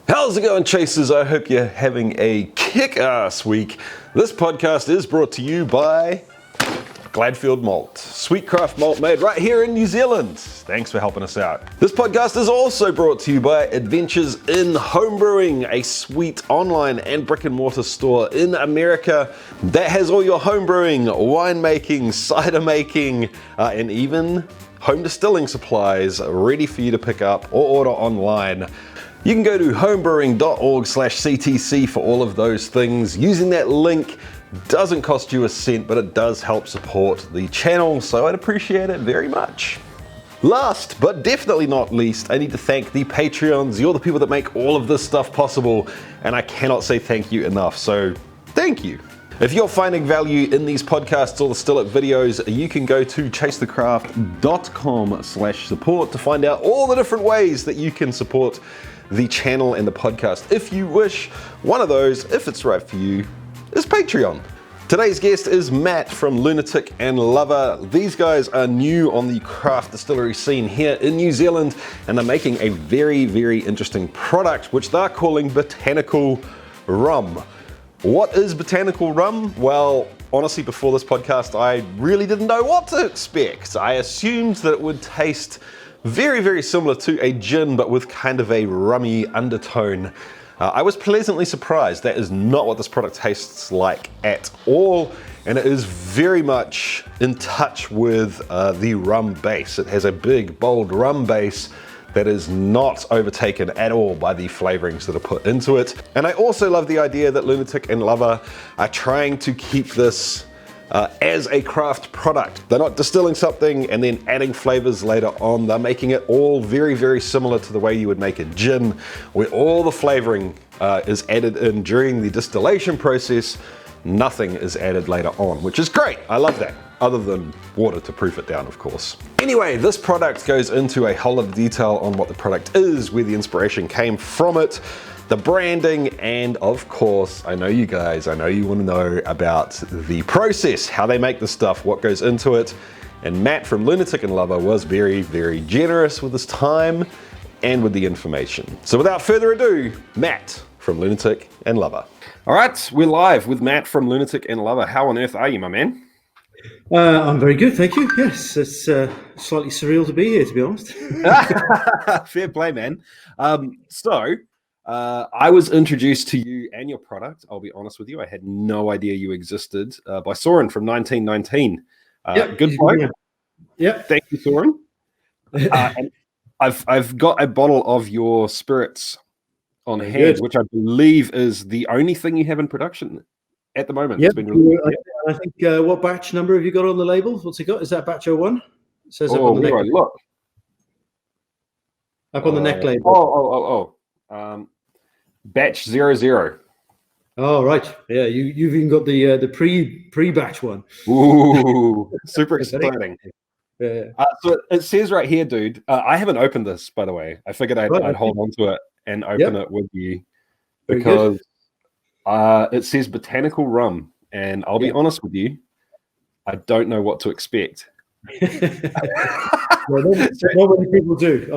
How's it going, Chasers? I hope you're having a kick-ass week. This podcast is brought to you by Gladfield Malt, sweet craft malt made right here in New Zealand. Thanks for helping us out. This podcast is also brought to you by Adventures in Home Brewing, a sweet online and brick and mortar store in America that has all your home brewing, wine making, cider making, and even home distilling supplies ready for you to pick up or order online. You can go to homebrewing.org/CTC for all of those things. Using that link doesn't cost you a cent, but it does help support the channel, so I'd appreciate it very much. Last, but definitely not least, I need to thank the Patreons. You're the people that make all of this stuff possible, and I cannot say thank you enough, so thank you. If you're finding value in these podcasts or the Still It videos, you can go to chasethecraft.com/support to find out all the different ways that you can support the channel and the podcast. If you wish, one of those, if it's right for you, is Patreon. Today's guest is Matt from Lunatic And Lover. These guys are new on the craft distillery scene here in New Zealand, and they're making a very, very interesting product, which they're calling Botanical Rum. What is Botanical Rum? Well, honestly, before this podcast, I really didn't know what to expect. I assumed that it would taste very, very similar to a gin, but with kind of a rummy undertone. I was pleasantly surprised. That is not what this product tastes like at all, and it is very much in touch with the rum base. It has a big, bold rum base that is not overtaken at all by the flavorings that are put into it. And I also love the idea that Lunatic and Lover are trying to keep this as a craft product. They're not distilling something and then adding flavors later on. They're making it all very, very similar to the way you would make a gin, where all the flavoring is added in during the distillation process. Nothing is added later on, which is great. I love that, other than water to proof it down, of course. Anyway, this product goes into a whole lot of detail on what the product is, where the inspiration came from it, the branding, and of course, I know you guys, I know you want to know about the process, how they make the stuff, what goes into it. And Matt from Lunatic and Lover was very, very generous with his time and with the information. So without further ado, Matt from Lunatic and Lover. All right, we're live with Matt from Lunatic and Lover. How on earth are you, my man? I'm very good, thank you. Yes, it's slightly surreal to be here, to be honest. Fair play, man. I was introduced to you and your product. I'll be honest with you, I had no idea you existed by Soren from 1919. Yep. Good point. Yep. Thank you, Soren. And I've got a bottle of your spirits on hand, good. which I believe is the only thing you have in production at the moment. Yep. It's been really, I think, what batch number have you got on the label? What's it got? Is that batch 01? It says up on the neck. Look. Up on the neck label. Batch 00. Oh, right. Yeah, you've even got the pre-batch one. Ooh, super exciting. Yeah. So it says right here, dude, I haven't opened this, by the way. I figured I'd hold on to it and open it with you because it says Botanical Rum, and I'll be honest with you, I don't know what to expect. Well, not many people do.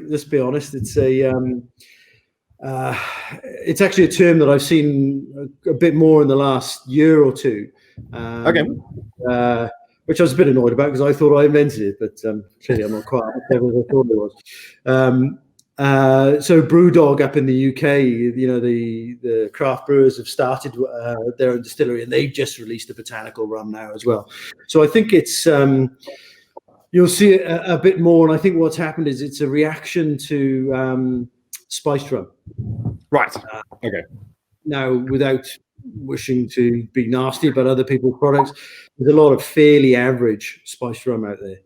Let's be honest. It's it's actually a term that I've seen a bit more in the last year or two. Which I was a bit annoyed about because I thought I invented it, but clearly I'm not quite as clever as I thought it was. So Brewdog up in the UK, you know, the craft brewers have started their own distillery, and they've just released a Botanical Rum now as well. So I think it's you'll see it a bit more, and I think what's happened is it's a reaction to spiced rum. Right. Okay. Now, without wishing to be nasty about other people's products, there's a lot of fairly average spiced rum out there.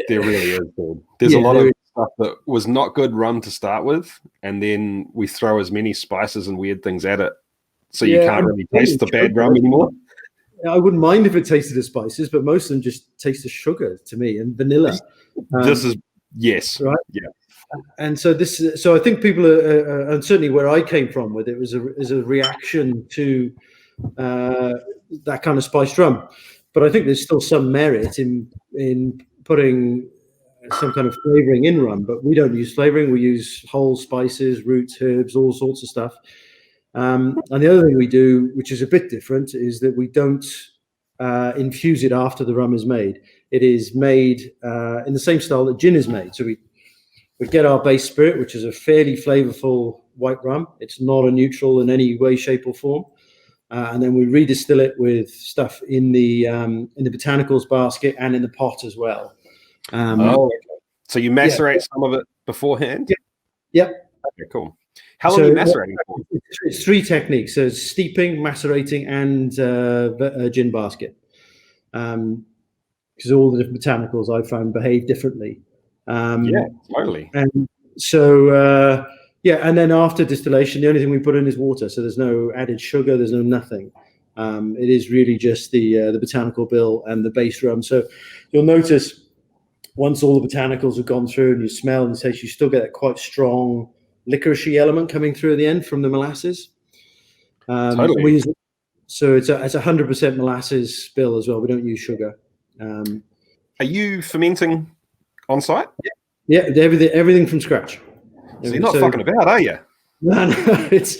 There really is. There's a lot of stuff that was not good rum to start with, and then we throw as many spices and weird things at it, so you can't really taste the bad rum anymore. I wouldn't mind if it tasted of spices, but most of them just taste of sugar to me and vanilla. This is right. Yeah. And so so I think people are, and certainly where I came from with it was a reaction to that kind of spiced rum. But I think there's still some merit in putting some kind of flavoring in rum, but we don't use flavoring. We use whole spices, roots, herbs, all sorts of stuff. And the other thing we do, which is a bit different, is that we don't infuse it after the rum is made. It is made in the same style that gin is made. So we get our base spirit, which is a fairly flavorful white rum. It's not a neutral in any way, shape, or form. And then we redistill it with stuff in the botanicals basket and in the pot as well. So you macerate some of it beforehand? Yep. Okay, cool. How long are you macerating for? It's 3 techniques. So it's steeping, macerating, and gin basket. Because all the different botanicals I found behave differently. Totally. And so, and then after distillation, the only thing we put in is water. So there's no added sugar, there's no nothing. It is really just the botanical bill and the base rum. So you'll notice once all the botanicals have gone through and you smell and taste, you still get that quite strong licoricey element coming through at the end from the molasses. Totally. So it's 100% molasses bill as well. We don't use sugar. Are you fermenting on site? Yeah, everything from scratch. So you're not fucking about, are you? No, it's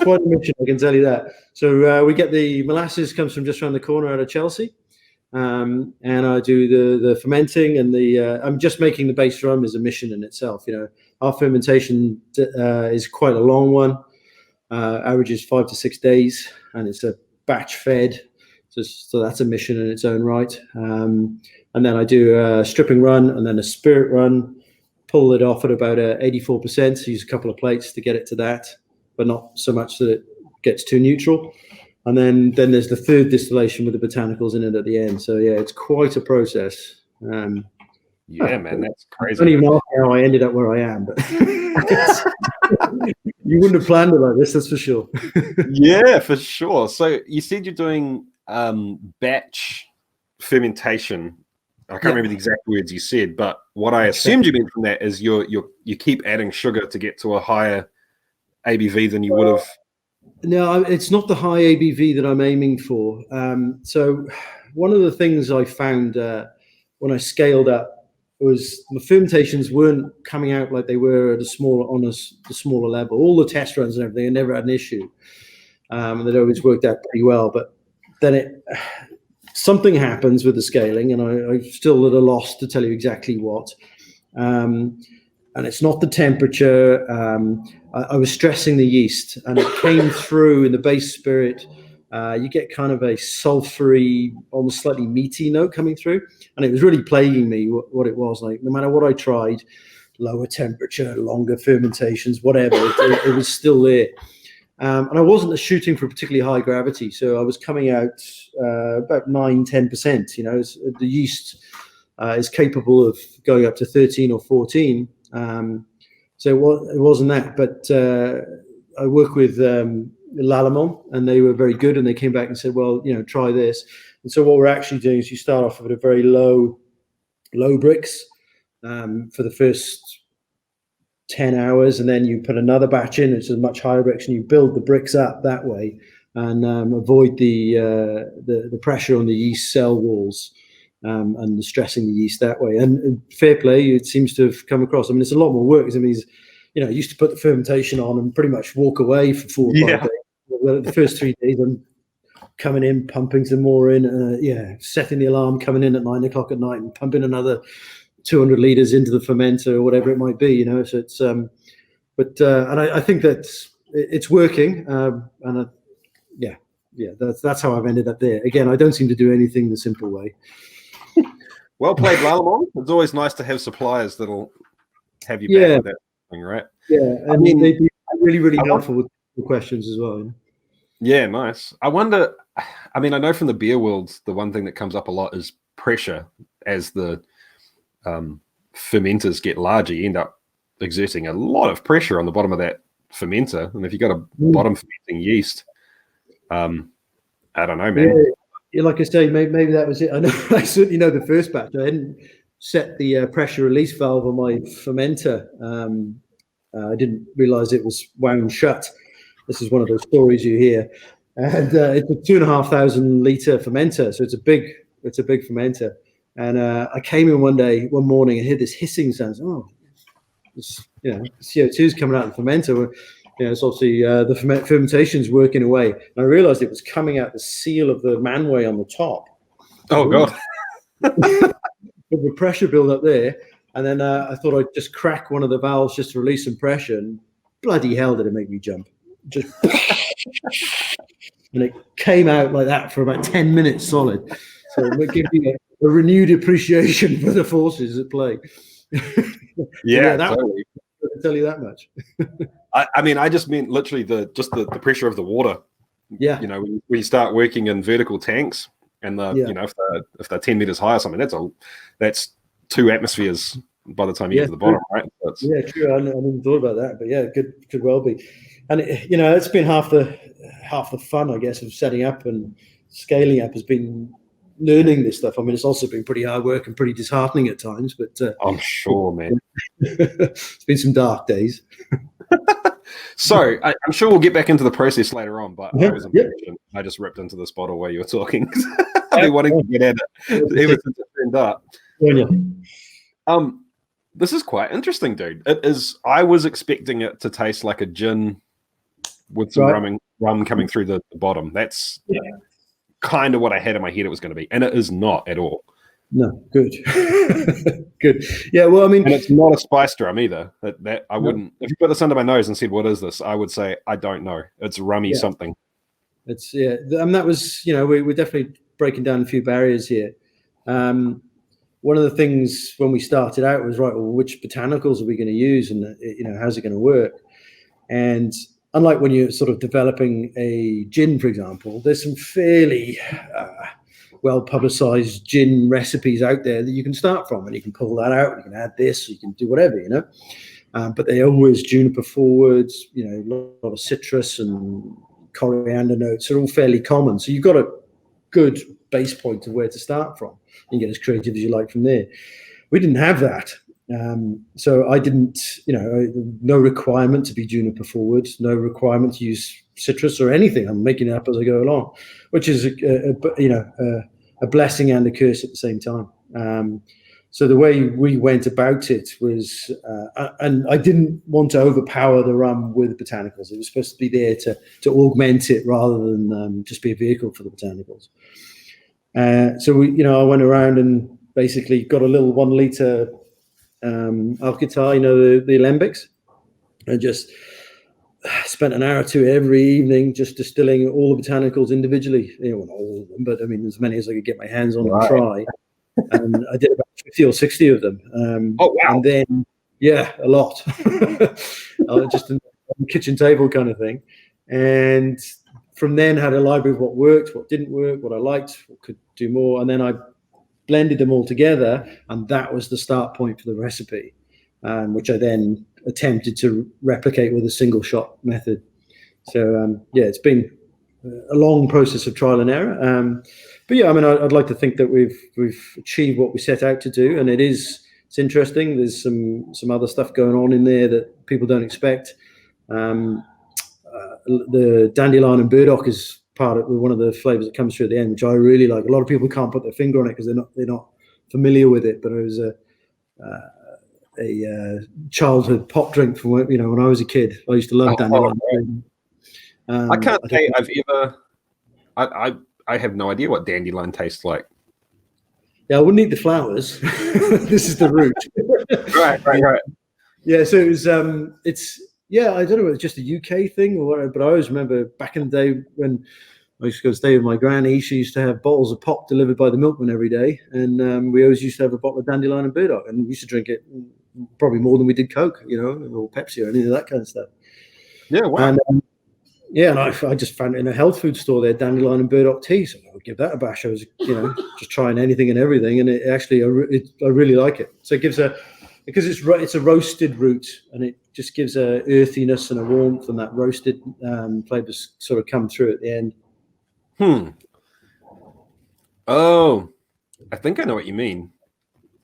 quite a mission, I can tell you that. So we get the molasses, comes from just around the corner out of Chelsea, and I do the fermenting and I'm just making the base rum is a mission in itself. Our fermentation is quite a long one, averages 5 to 6 days, and it's a batch fed. So that's a mission in its own right. And then I do a stripping run and then a spirit run. Pull it off at about 84%. So use a couple of plates to get it to that, but not so much that it gets too neutral. And then there's the third distillation with the botanicals in it at the end. So it's quite a process. Man, that's crazy. I don't even know how I ended up where I am, but you wouldn't have planned it like this, that's for sure. Yeah, for sure. So you said you're doing batch fermentation. I can't remember the exact words you said, but what I assumed you meant from that is you keep adding sugar to get to a higher ABV than you would have. No, it's not the high ABV that I'm aiming for. So one of the things I found when I scaled up was the fermentations weren't coming out like they were at the smaller level. All the test runs and everything, I never had an issue. They'd always worked out pretty well, but then something happens with the scaling, and I'm still at a loss to tell you exactly what. And it's not the temperature. I was stressing the yeast, and it came through in the base spirit. You get kind of a sulfury, almost slightly meaty note coming through, and it was really plaguing me what it was like. No matter what I tried, lower temperature, longer fermentations, whatever, it was still there. And I wasn't shooting for particularly high gravity, so I was coming out about 9-10%. The yeast is capable of going up to 13 or 14. So it wasn't that, but I work with Lalemant, and they were very good, and they came back and said, well, try this. And so what we're actually doing is you start off with a very low bricks for the first 10 hours, and then you put another batch in. It's a much higher bricks, and you build the bricks up that way, and avoid the pressure on the yeast cell walls, and the stressing the yeast that way. And fair play, it seems to have come across. I mean, it's a lot more work. I mean, I used to put the fermentation on and pretty much walk away for 4 or 5 days. Well, the first 3 days, I'm coming in, pumping some more in, setting the alarm, coming in at 9 o'clock at night and pumping another 200 liters into the fermenter or whatever it might be, So it's, and I think that it's working, that's how I've ended up there. Again, I don't seem to do anything the simple way. Well played, Lalemant. It's always nice to have suppliers that'll have you back with that thing, right? Yeah, I mean, they'd be really, really helpful with the questions as well. Yeah, nice. I wonder. I mean, I know from the beer world, the one thing that comes up a lot is pressure. As the fermenters get larger, you end up exerting a lot of pressure on the bottom of that fermenter, and if you've got a bottom fermenting yeast, I don't know, man. Yeah, like I say, maybe that was it. I know. I certainly know the first batch. I hadn't set the pressure release valve on my fermenter. I didn't realize it was wound shut. This is one of those stories you hear, and it's a 2,500 liter fermenter, so it's a big fermenter. And I came in one morning and heard this hissing sound. Oh, CO2 is coming out of the fermenter. It's obviously the fermentation's working away. And I realized it was coming out the seal of the manway on the top. Oh, God. With the pressure build up there. And then I thought I'd just crack one of the valves just to release some pressure. And bloody hell did it make me jump. Just and it came out like that for about 10 minutes solid. So it gives me a renewed appreciation for the forces at play. Yeah, that totally. I can tell you that much. I mean, I just meant literally the pressure of the water. Yeah. When you start working in vertical tanks and if they're 10 meters high or something, that's 2 atmospheres by the time you get to the bottom, right? Yeah, true. I hadn't even thought about that, but yeah, could well be. And it's been half the fun, I guess, of setting up and scaling up has been learning this stuff. I mean, it's also been pretty hard work and pretty disheartening at times, but I'm sure, man. It's been some dark days. So I'm sure we'll get back into the process later on, but I just ripped into this bottle while you were talking. I've been wanting to get at it ever since it turned up. This is quite interesting, dude. It is. I was expecting it to taste like a gin with some rum coming through the bottom. That's kind of what I had in my head it was going to be, and it is not at all. No, good. Good. Yeah, well, I mean, and it's not a spice drum either. That I wouldn't. If you put this under my nose and said, "What is this?" I would say, "I don't know. It's rummy something." It's and that was we're definitely breaking down a few barriers here. One of the things when we started out was which botanicals are we going to use, and how's it going to work? And unlike when you're sort of developing a gin, for example, there's some fairly well-publicized gin recipes out there that you can start from, and you can pull that out, you can add this, you can do whatever, but they always juniper forwards, a lot of citrus and coriander notes are all fairly common. So you've got a good base point of where to start from. You can get as creative as you like from there. We didn't have that. So I didn't, no requirement to be juniper forwards, no requirement to use citrus or anything. I'm making it up as I go along, which is a blessing and a curse at the same time. So the way we went about it was, and I didn't want to overpower the rum with botanicals. It was supposed to be there to augment it rather than just be a vehicle for the botanicals. So I went around and basically got a little 1 liter Alcatar, the alembics, and just spent an hour or two every evening just distilling all the botanicals individually. Not all of them, but I mean as many as I could get my hands on and try. And I did about 50 or 60 of them. Oh wow! And then a lot, just on the kitchen table kind of thing. And from then had a library of what worked, what didn't work, what I liked, what could do more, and then I blended them all together, and that was the start point for the recipe, which I then attempted to replicate with a single shot method. So it's been a long process of trial and error. But I mean, I'd like to think that we've achieved what we set out to do, and it's interesting. There's some other stuff going on in there that people don't expect. The dandelion and burdock is one of the flavors that comes through at the end, which I really like. A lot of people can't put their finger on it because they're not familiar with it. But it was a childhood pop drink from when I was a kid. I used to love dandelion. I can't say I've ever. I have no idea what dandelion tastes like. Yeah, I wouldn't eat the flowers. This is the root. Right. Yeah, so it was. I don't know if it's just a UK thing or whatever, but I always remember back in the day when I used to go stay with my granny. She used to have bottles of pop delivered by the milkman every day, and we always used to have a bottle of dandelion and burdock, and we used to drink it probably more than we did Coke, or Pepsi or any of that kind of stuff. Yeah, wow. And and I just found it in a health food store there, dandelion and burdock tea. So I would give that a bash. I was, just trying anything and everything, and it actually, I really like it. So it gives because it's a roasted root, and it just gives a earthiness and a warmth, and that roasted flavors sort of come through at the end. Oh, I think I know what you mean.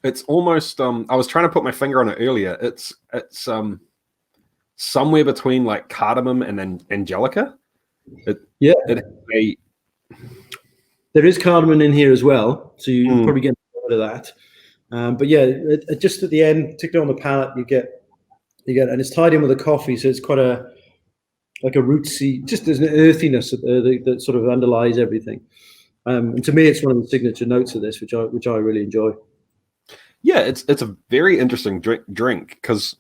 It's almost I was trying to put my finger on it earlier. It's somewhere between like cardamom and then angelica. There is cardamom in here as well, so you probably get bit of that. But yeah, just at the end, particularly on the palate, you get, and it's tied in with the coffee, so it's quite like a rootsy, just there's an earthiness that sort of underlies everything. And to me, it's one of the signature notes of this, which I really enjoy. Yeah, it's a very interesting drink because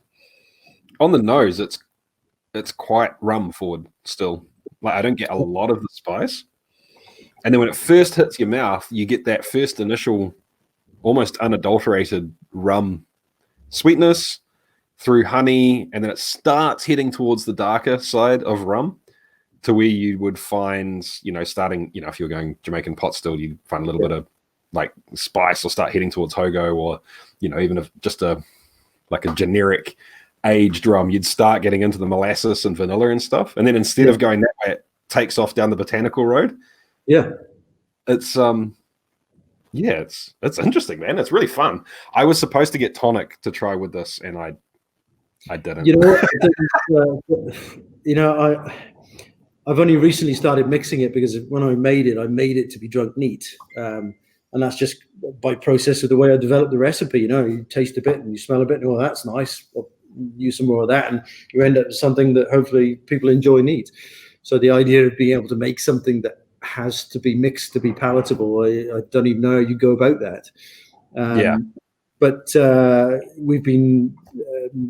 on the nose, it's quite rum forward still. Like I don't get a lot of the spice, and then when it first hits your mouth, you get that first initial, almost unadulterated rum sweetness through honey, and then it starts heading towards the darker side of rum to where you would find, starting, if you're going Jamaican pot still, you'd find a little bit of like spice or start heading towards Hogo, or, even if just a generic aged rum, you'd start getting into the molasses and vanilla and stuff. And then instead of going that way, it takes off down the botanical road. Yeah. It's, it's interesting, man. It's really fun. I was supposed to get tonic to try with this, and I didn't. I've only recently started mixing it because when I made it to be drunk neat, and that's just by process of the way I developed the recipe. You taste a bit and you smell a bit, and that's nice. I'll use some more of that, and you end up with something that hopefully people enjoy neat. So the idea of being able to make something that has to be mixed to be palatable, I don't even know how you go about that. But we've been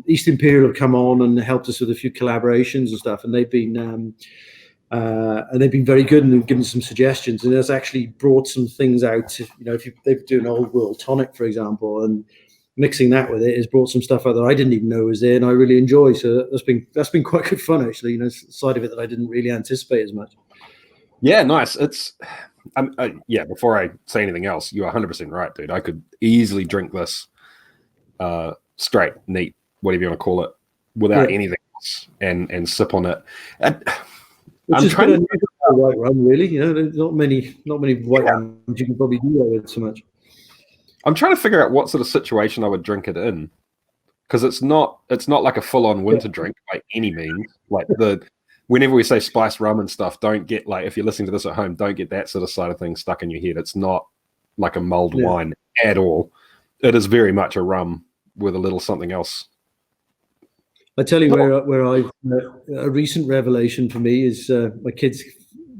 East Imperial have come on and helped us with a few collaborations and stuff, and they've been very good, and they've given some suggestions, and it's actually brought some things out. If they do an old world tonic, for example, and mixing that with it has brought some stuff out that I didn't even know was there, and I really enjoy. So that's been quite good fun, actually. Side of it that I didn't really anticipate as much. Yeah, nice. It's before I say anything else, you're 100% right, dude. I could easily drink this straight, neat, whatever you want to call it, without anything else, and sip on it. I'm trying to white rum, really. There's not many white rums you can probably do that with so much. I'm trying to figure out what sort of situation I would drink it in, because it's not like a full-on winter drink by any means. Like whenever we say spiced rum and stuff, don't get, like, if you're listening to this at home, don't get that sort of side of things stuck in your head. It's not like a mulled wine at all. It is very much a rum with a little something else. I tell you where I've a recent revelation for me is my kids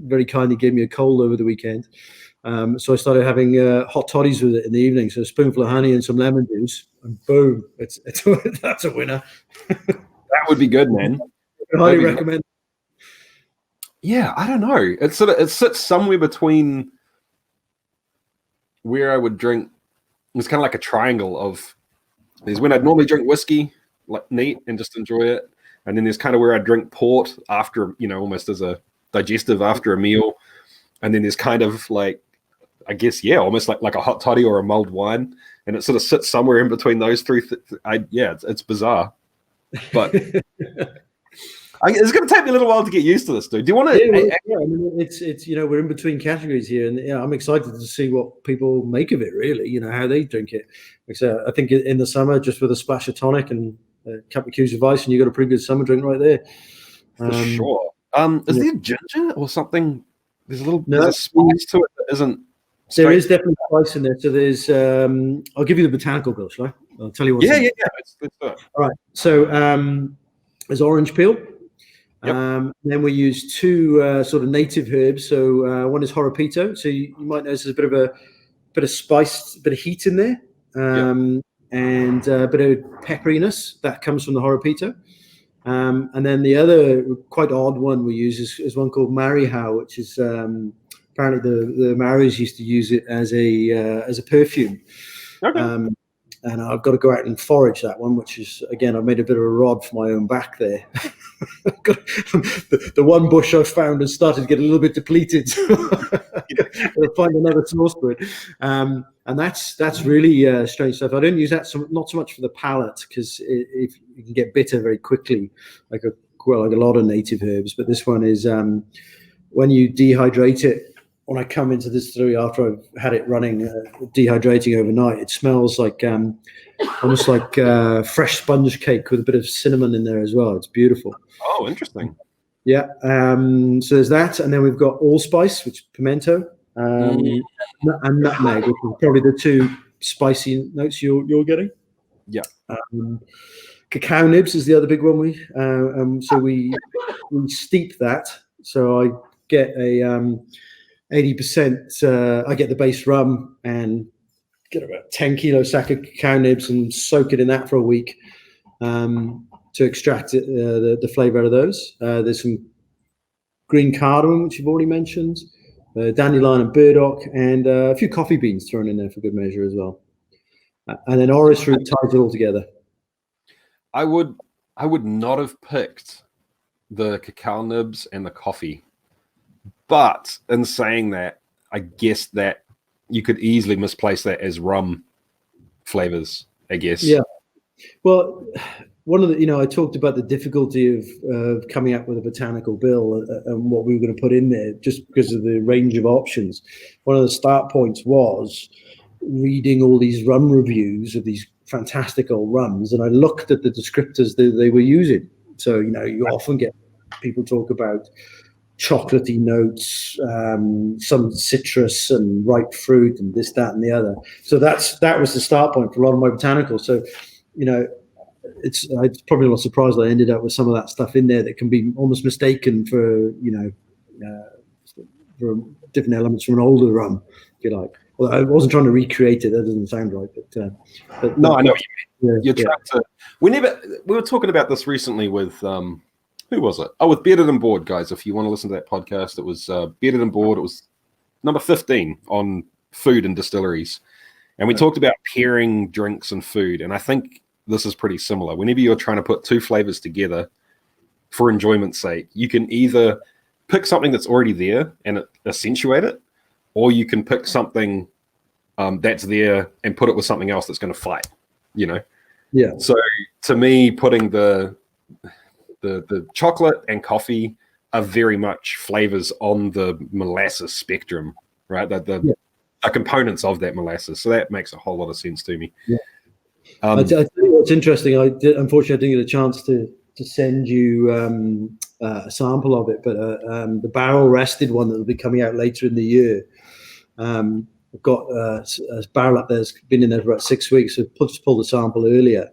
very kindly gave me a cold over the weekend. So I started having hot toddies with it in the evening. So a spoonful of honey and some lemon juice, and boom, it's that's a winner. That would be good, man. I highly recommend. Yeah, I don't know. It sits somewhere between where I would drink. It's kind of like a triangle of. There's when I'd normally drink whiskey, like neat, and just enjoy it, and then there's kind of where I drink port after, almost as a digestive after a meal, and then there's kind of like, I guess, almost like a hot toddy or a mulled wine, and it sort of sits somewhere in between those three. It's bizarre, but. It's going to take me a little while to get used to this, dude. Do you want to? It's we're in between categories here, and I'm excited to see what people make of it. Really, how they drink it. So I think in the summer, just with a splash of tonic and a couple of cubes of ice, and you got a pretty good summer drink right there. For sure. Is there ginger or something? There's a spice to it that isn't. There is definitely spice in there. So there's. I'll give you the botanical bill, shall I? I'll tell you what. Yeah. Let's do it. All right. So there's orange peel. Yep. Then we use two sort of native herbs. So one is horopito. So you might notice there's a bit of spice, a bit of heat in there, and a bit of pepperiness that comes from the horopito. And then the other quite odd one we use is one called marihau, which is apparently the Maoris used to use it as a perfume. Okay. And I've got to go out and forage that one, which is, again, I've made a bit of a rod for my own back there. the one bush I've found has started to get a little bit depleted. I'll find another source for it. And that's really strange stuff. I don't use that not so much for the palate, because if you can get bitter very quickly, like a lot of native herbs. But this one is when you dehydrate it. When I come into the distillery after I've had it running, dehydrating overnight, it smells like almost like fresh sponge cake with a bit of cinnamon in there as well. It's beautiful. Oh, interesting. Yeah. So there's that, and then we've got allspice, which is pimento, and nutmeg, which is probably the two spicy notes you're getting. Yeah. Cacao nibs is the other big one. So we steep that. So I get a 80%. I get the base rum and get about 10 kilo sack of cacao nibs and soak it in that for a week to extract the flavor out of those. There's some green cardamom, which you've already mentioned, dandelion and burdock, and a few coffee beans thrown in there for good measure as well. And then orris root ties it all together. I would not have picked the cacao nibs and the coffee, but in saying that, I guess that you could easily misplace that as rum flavors, I guess. Yeah. Well, one of the, I talked about the difficulty of coming up with a botanical bill and what we were going to put in there just because of the range of options. One of the start points was reading all these rum reviews of these fantastic old rums, and I looked at the descriptors that they were using. So, you often get people talk about chocolatey notes, some citrus and ripe fruit and this, that, and the other. So that was the start point for a lot of my botanicals. So, it's probably not surprised I ended up with some of that stuff in there that can be almost mistaken for, for different elements from an older rum, if you like. Well, I wasn't trying to recreate it. That doesn't sound right. But no, I know what you mean. Yeah, You're trying to. We were talking about this recently with who was it? Oh, with Bearded and Bored, guys. If you want to listen to that podcast, it was Bearded and Bored. It was number 15 on food and distilleries, and we talked about pairing drinks and food. And I think this is pretty similar. Whenever you're trying to put two flavors together for enjoyment's sake, you can either pick something that's already there and accentuate it, or you can pick something that's there and put it with something else that's going to fight, Yeah. So to me, putting the chocolate and coffee are very much flavors on the molasses spectrum, right? The components of that molasses. So that makes a whole lot of sense to me. Yeah. I tell you what's interesting. Unfortunately, I didn't get a chance to send you a sample of it, but the barrel rested one that will be coming out later in the year. I've got a barrel up there that's been in there for about 6 weeks. So just pulled the sample earlier,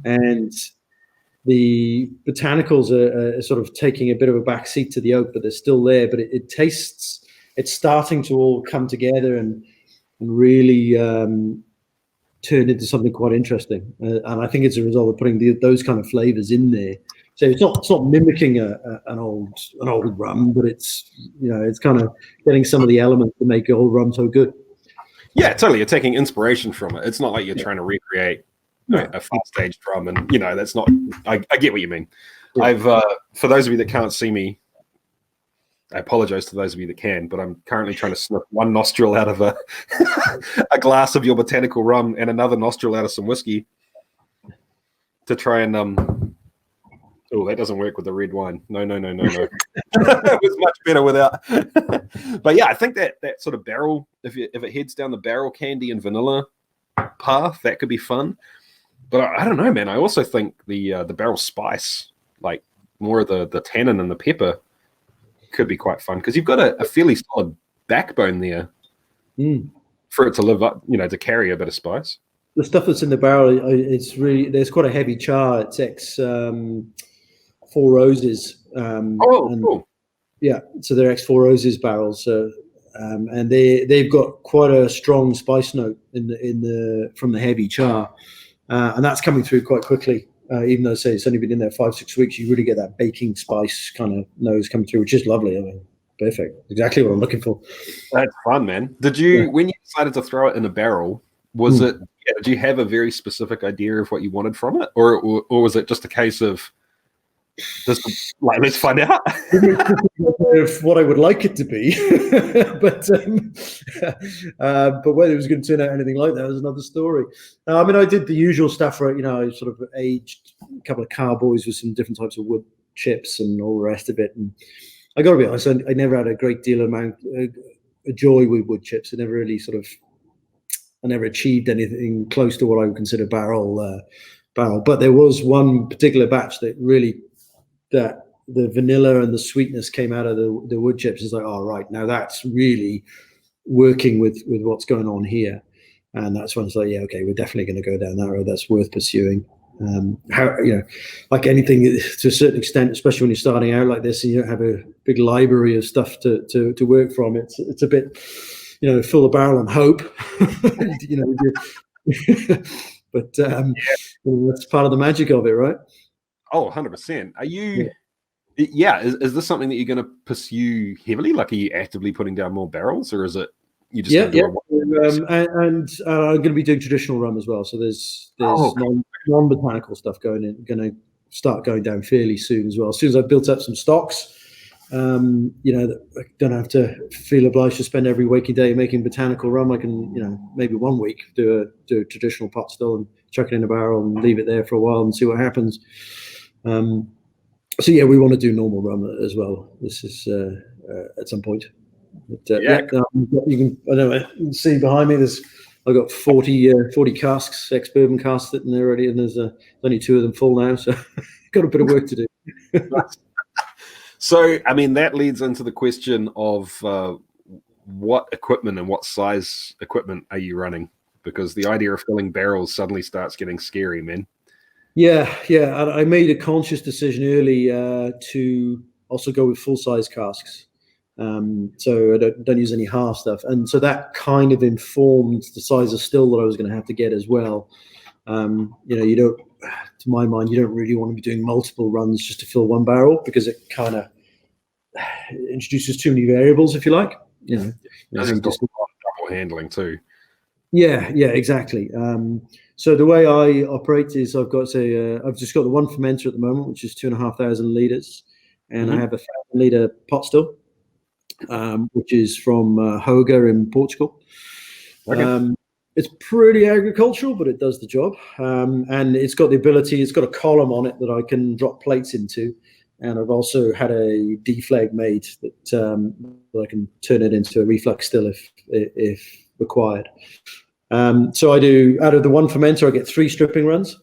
and the botanicals are sort of taking a bit of a back seat to the oak, but they're still there. But it tastes, it's starting to all come together and really turn into something quite interesting. And I think it's a result of putting those kind of flavors in there. So it's not mimicking an old rum, but it's it's kind of getting some of the elements that make old rum so good. Yeah, totally. You're taking inspiration from it. It's not like you're trying to recreate a fast-aged rum, and that's not. I get what you mean. Yeah. I've for those of you that can't see me, I apologize to those of you that can, but I'm currently trying to snip one nostril out of a glass of your botanical rum and another nostril out of some whiskey to try and oh, that doesn't work with the red wine. No. It was much better without. But yeah, I think that sort of barrel, if it heads down the barrel candy and vanilla path, that could be fun. But I don't know, man. I also think the barrel spice, like more of the tannin and the pepper, could be quite fun because you've got a fairly solid backbone there for it to live up, to carry a bit of spice. The stuff that's in the barrel, there's quite a heavy char. It's ex Four Roses. Cool. Yeah, so they're ex Four Roses barrels. So and they've got quite a strong spice note from the heavy char, and that's coming through quite quickly. Even though say it's only been in there 5-6 weeks, you really get that baking spice kind of nose coming through, which is lovely. I mean, perfect, exactly what I'm looking for. That's fun, man. Did you when you decided to throw it in a barrel? Was it? Did you have a very specific idea of what you wanted from it, or was it just a case of just like let's find out? Of what I would like it to be, but whether it was going to turn out anything like that was another story. I mean, I did the usual stuff, right? I sort of aged a couple of carboys with some different types of wood chips and all the rest of it. And I got to be honest, I never had a great deal of joy with wood chips. I never achieved anything close to what I would consider barrel. But there was one particular batch that really the vanilla and the sweetness came out of the wood chips. It's like, oh, right, now that's really working with what's going on here. And that's when it's like, yeah, okay, we're definitely going to go down that road. That's worth pursuing. How, you know, like anything to a certain extent, especially when you're starting out like this and you don't have a big library of stuff to work from, it's a bit, you know, fill the barrel and hope, you know. But that's part of the magic of it, right? Oh, 100%. Are you? Yeah. Is this something that you're going to pursue heavily? Like, are you actively putting down more barrels, or is it you just going to do and I'm going to be doing traditional rum as well. So there's non-botanical stuff going to start going down fairly soon as well. As soon as I've built up some stocks, you know, I don't have to feel obliged to spend every waking day making botanical rum. I can, you know, maybe 1 week do a traditional pot still and chuck it in a barrel and leave it there for a while and see what happens. So yeah, we want to do normal rum as well. This is at some point. But, you can see behind me. I've got 40 casks, ex-bourbon casks sitting there already, and there's only 2 of them full now. So got a bit of work to do. So, I mean, that leads into the question of what equipment and what size equipment are you running? Because the idea of filling barrels suddenly starts getting scary, man. Yeah. I made a conscious decision early to also go with full-size casks. So I don't use any half stuff, and so that kind of informed the size of still that I was going to have to get as well. You know, you don't, to my mind, you don't really want to be doing multiple runs just to fill one barrel, because it kind of introduces too many variables, if you like. You know, it's got double handling too. Yeah, exactly. So the way I operate is I've just got the one fermenter at the moment, which is 2,500 liters, and I have a 1,000-liter pot still. Which is from Hoga in Portugal. Okay. It's pretty agricultural, but it does the job. And it's got a column on it that I can drop plates into. And I've also had a deflag made that I can turn it into a reflux still if required. So I do, out of the one fermenter, I get 3 stripping runs.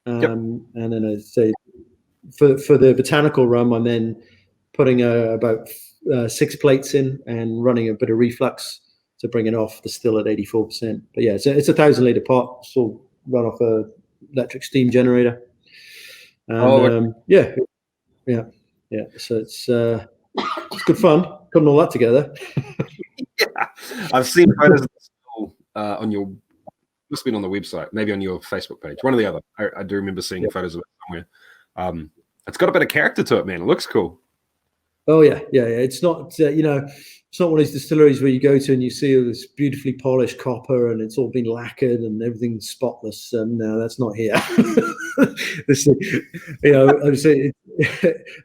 And then I say for the botanical rum, I'm then putting about 6 plates in and running a bit of reflux to bring it off the still at 84%. But yeah, it's a 1,000-liter pot, so run off a electric steam generator. And yeah. So it's good fun putting all that together. Yeah, I've seen photos of the still on your. Must have been on the website, maybe on your Facebook page, one or the other. I do remember seeing photos of it somewhere. It's got a bit of character to it, man. It looks cool. Oh yeah. It's not it's not one of these distilleries where you go to and you see all this beautifully polished copper and it's all been lacquered and everything's spotless. No, that's not here. This, I say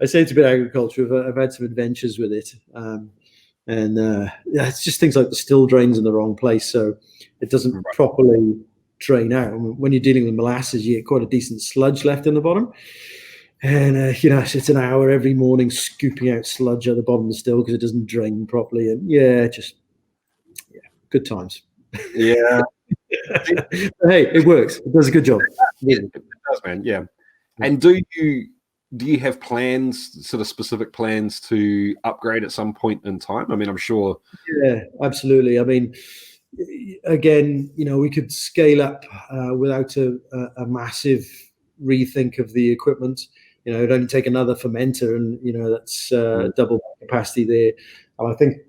it's a bit agriculture. I've had some adventures with it, it's just things like the still drains in the wrong place, so it doesn't properly drain out. When you're dealing with molasses, you get quite a decent sludge left in the bottom. And it's an hour every morning scooping out sludge at the bottom of the still because it doesn't drain properly. And good times. Yeah. Hey, it works. It does a good job. It does, man. Yeah. And do you have plans, sort of specific plans to upgrade at some point in time? I mean, I'm sure. Yeah, absolutely. I mean, again, we could scale up without a massive rethink of the equipment. It'd only take another fermenter, and that's double capacity there. And I think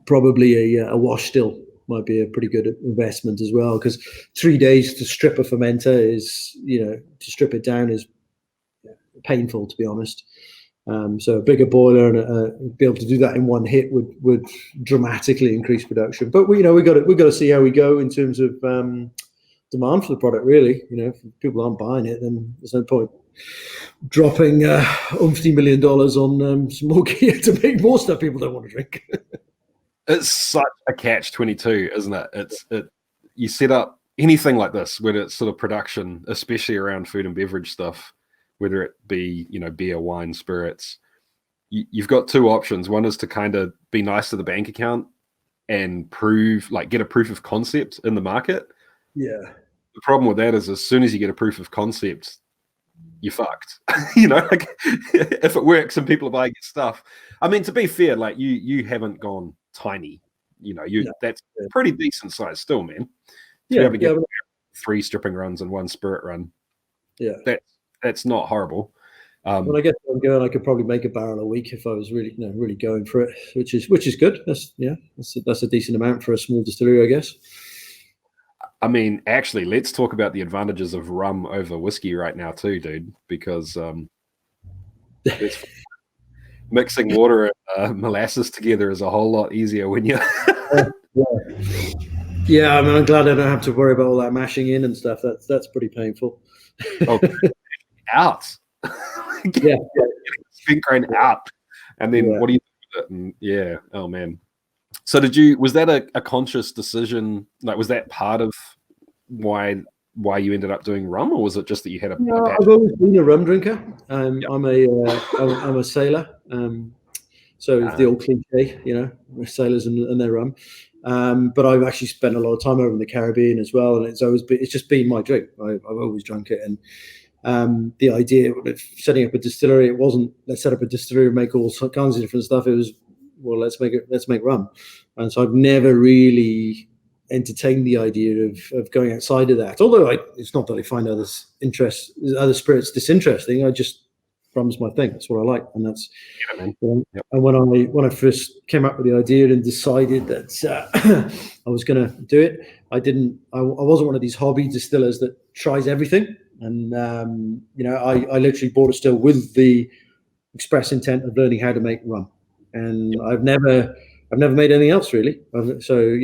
probably a wash still might be a pretty good investment as well, because 3 days to strip a fermenter is, to strip it down is painful, to be honest. So a bigger boiler and be able to do that in one hit would dramatically increase production. But we got to see how we go in terms of demand for the product. Really, if people aren't buying it, then there's no point dropping $50 million on some more gear to make more stuff people don't want to drink. It's such a catch-22, isn't it? You set up anything like this, whether it's sort of production, especially around food and beverage stuff, whether it be beer, wine, spirits. You've got 2 options. One is to kind of be nice to the bank account and get a proof of concept in the market. Yeah. The problem with that is, as soon as you get a proof of concept, you're fucked. If it works and people are buying your stuff. I mean, to be fair, like you haven't gone tiny. that's pretty decent size still, man. To be able to get 3 stripping runs and 1 spirit run. Yeah, that's not horrible. When I get I'm going, I could probably make a barrel a week if I was really, really going for it, which is good. That's a decent amount for a small distillery, I guess. I mean, actually, let's talk about the advantages of rum over whiskey right now too, dude, because mixing water and molasses together is a whole lot easier when you. Yeah, I mean, I'm glad I don't have to worry about all that mashing in and stuff. That's pretty painful. Out. Spin grain out, and then what do you do with it? And oh man. So was that a conscious decision? Like, was that part of why you ended up doing rum, or was it just that you had a passion? I've always been a rum drinker. I'm a sailor. So it's the old cliche, sailors and their rum. But I've actually spent a lot of time over in the Caribbean as well, and it's just been my drink. I've always drunk it, and the idea of setting up a distillery, it wasn't let's set up a distillery and make all kinds of different stuff. It was let's make rum, and so I've never really entertained the idea of going outside of that. Although it's not that I find other spirits disinteresting. Rum's my thing. That's what I like, and that's. And when I first came up with the idea and decided that I was going to do it, I wasn't one of these hobby distillers that tries everything. And I literally bought a still with the express intent of learning how to make rum, and I've never made anything else really. So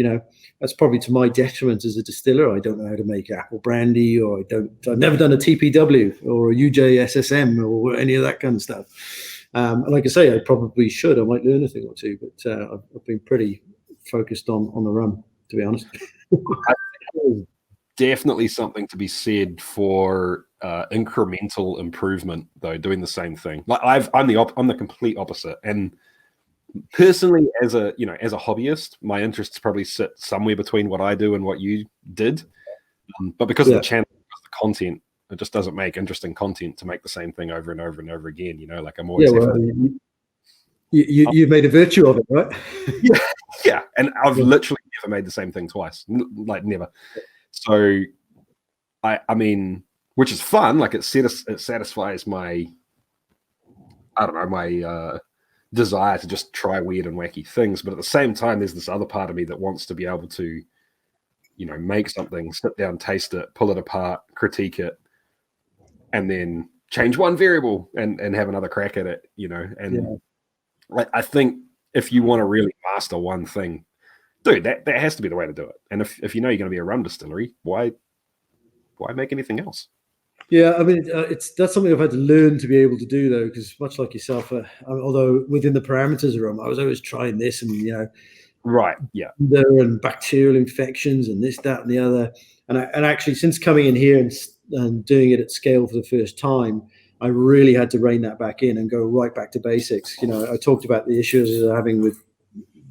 that's probably to my detriment as a distiller. I don't know how to make apple brandy, or I've never done a TPW or a UJSSM or any of that kind of stuff. And like I say, I probably should. I might learn a thing or two, but I've been pretty focused on the rum, to be honest. Definitely something to be said for incremental improvement, though, doing the same thing. Like I'm the complete opposite, and personally, as a hobbyist, my interests probably sit somewhere between what I do and what you did. But because of the channel, because of the content, it just doesn't make interesting content to make the same thing over and over and over again. Like I'm always. You made a virtue of it, right? Yeah, and I've literally never made the same thing twice, like never. So, I mean, which is fun. Like it satisfies my, my desire to just try weird and wacky things. But at the same time, there's this other part of me that wants to be able to, make something, sit down, taste it, pull it apart, critique it, and then change one variable and have another crack at it. And I think if you want to really master one thing, dude, that has to be the way to do it. And if you're going to be a rum distillery, why make anything else? Yeah, I mean, that's something I've had to learn to be able to do, though, because much like yourself, although within the parameters of rum, I was always trying this and, right, yeah, and bacterial infections and this, that, and the other. And actually, since coming in here and doing it at scale for the first time, I really had to rein that back in and go right back to basics. I talked about the issues I was having with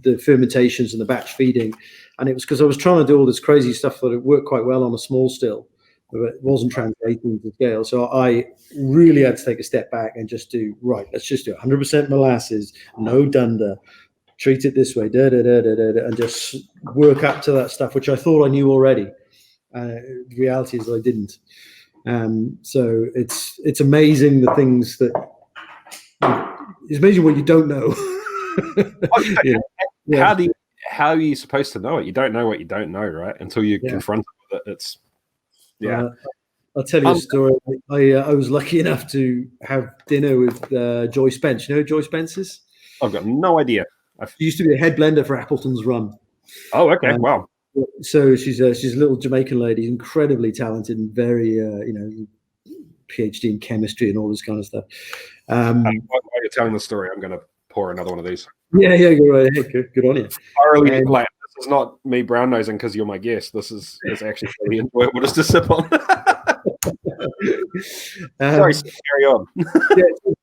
the fermentations and the batch feeding, and it was because I was trying to do all this crazy stuff that it worked quite well on a small still, but it wasn't translating to scale. So I really had to take a step back and just let's just do 100% molasses, no dunder, treat it this way, and just work up to that stuff, which I thought I knew already. The reality is I didn't. So it's amazing the things that it's amazing what you don't know. How are you supposed to know it? You don't know what you don't know, right? Until you confront it with it. I'll tell you a story. I was lucky enough to have dinner with Joy Spence. You know who Joy Spence is? I've got no idea. She used to be a head blender for Appleton's Rum. Oh, okay. Wow. So she's a little Jamaican lady, incredibly talented and very, PhD in chemistry and all this kind of stuff. While you're telling the story, I'm going to pour another one of these. Yeah, go right ahead. Good on you. This is not me brown nosing because you're my guest. This is actually really enjoyable just to sip on. Sorry, carry on.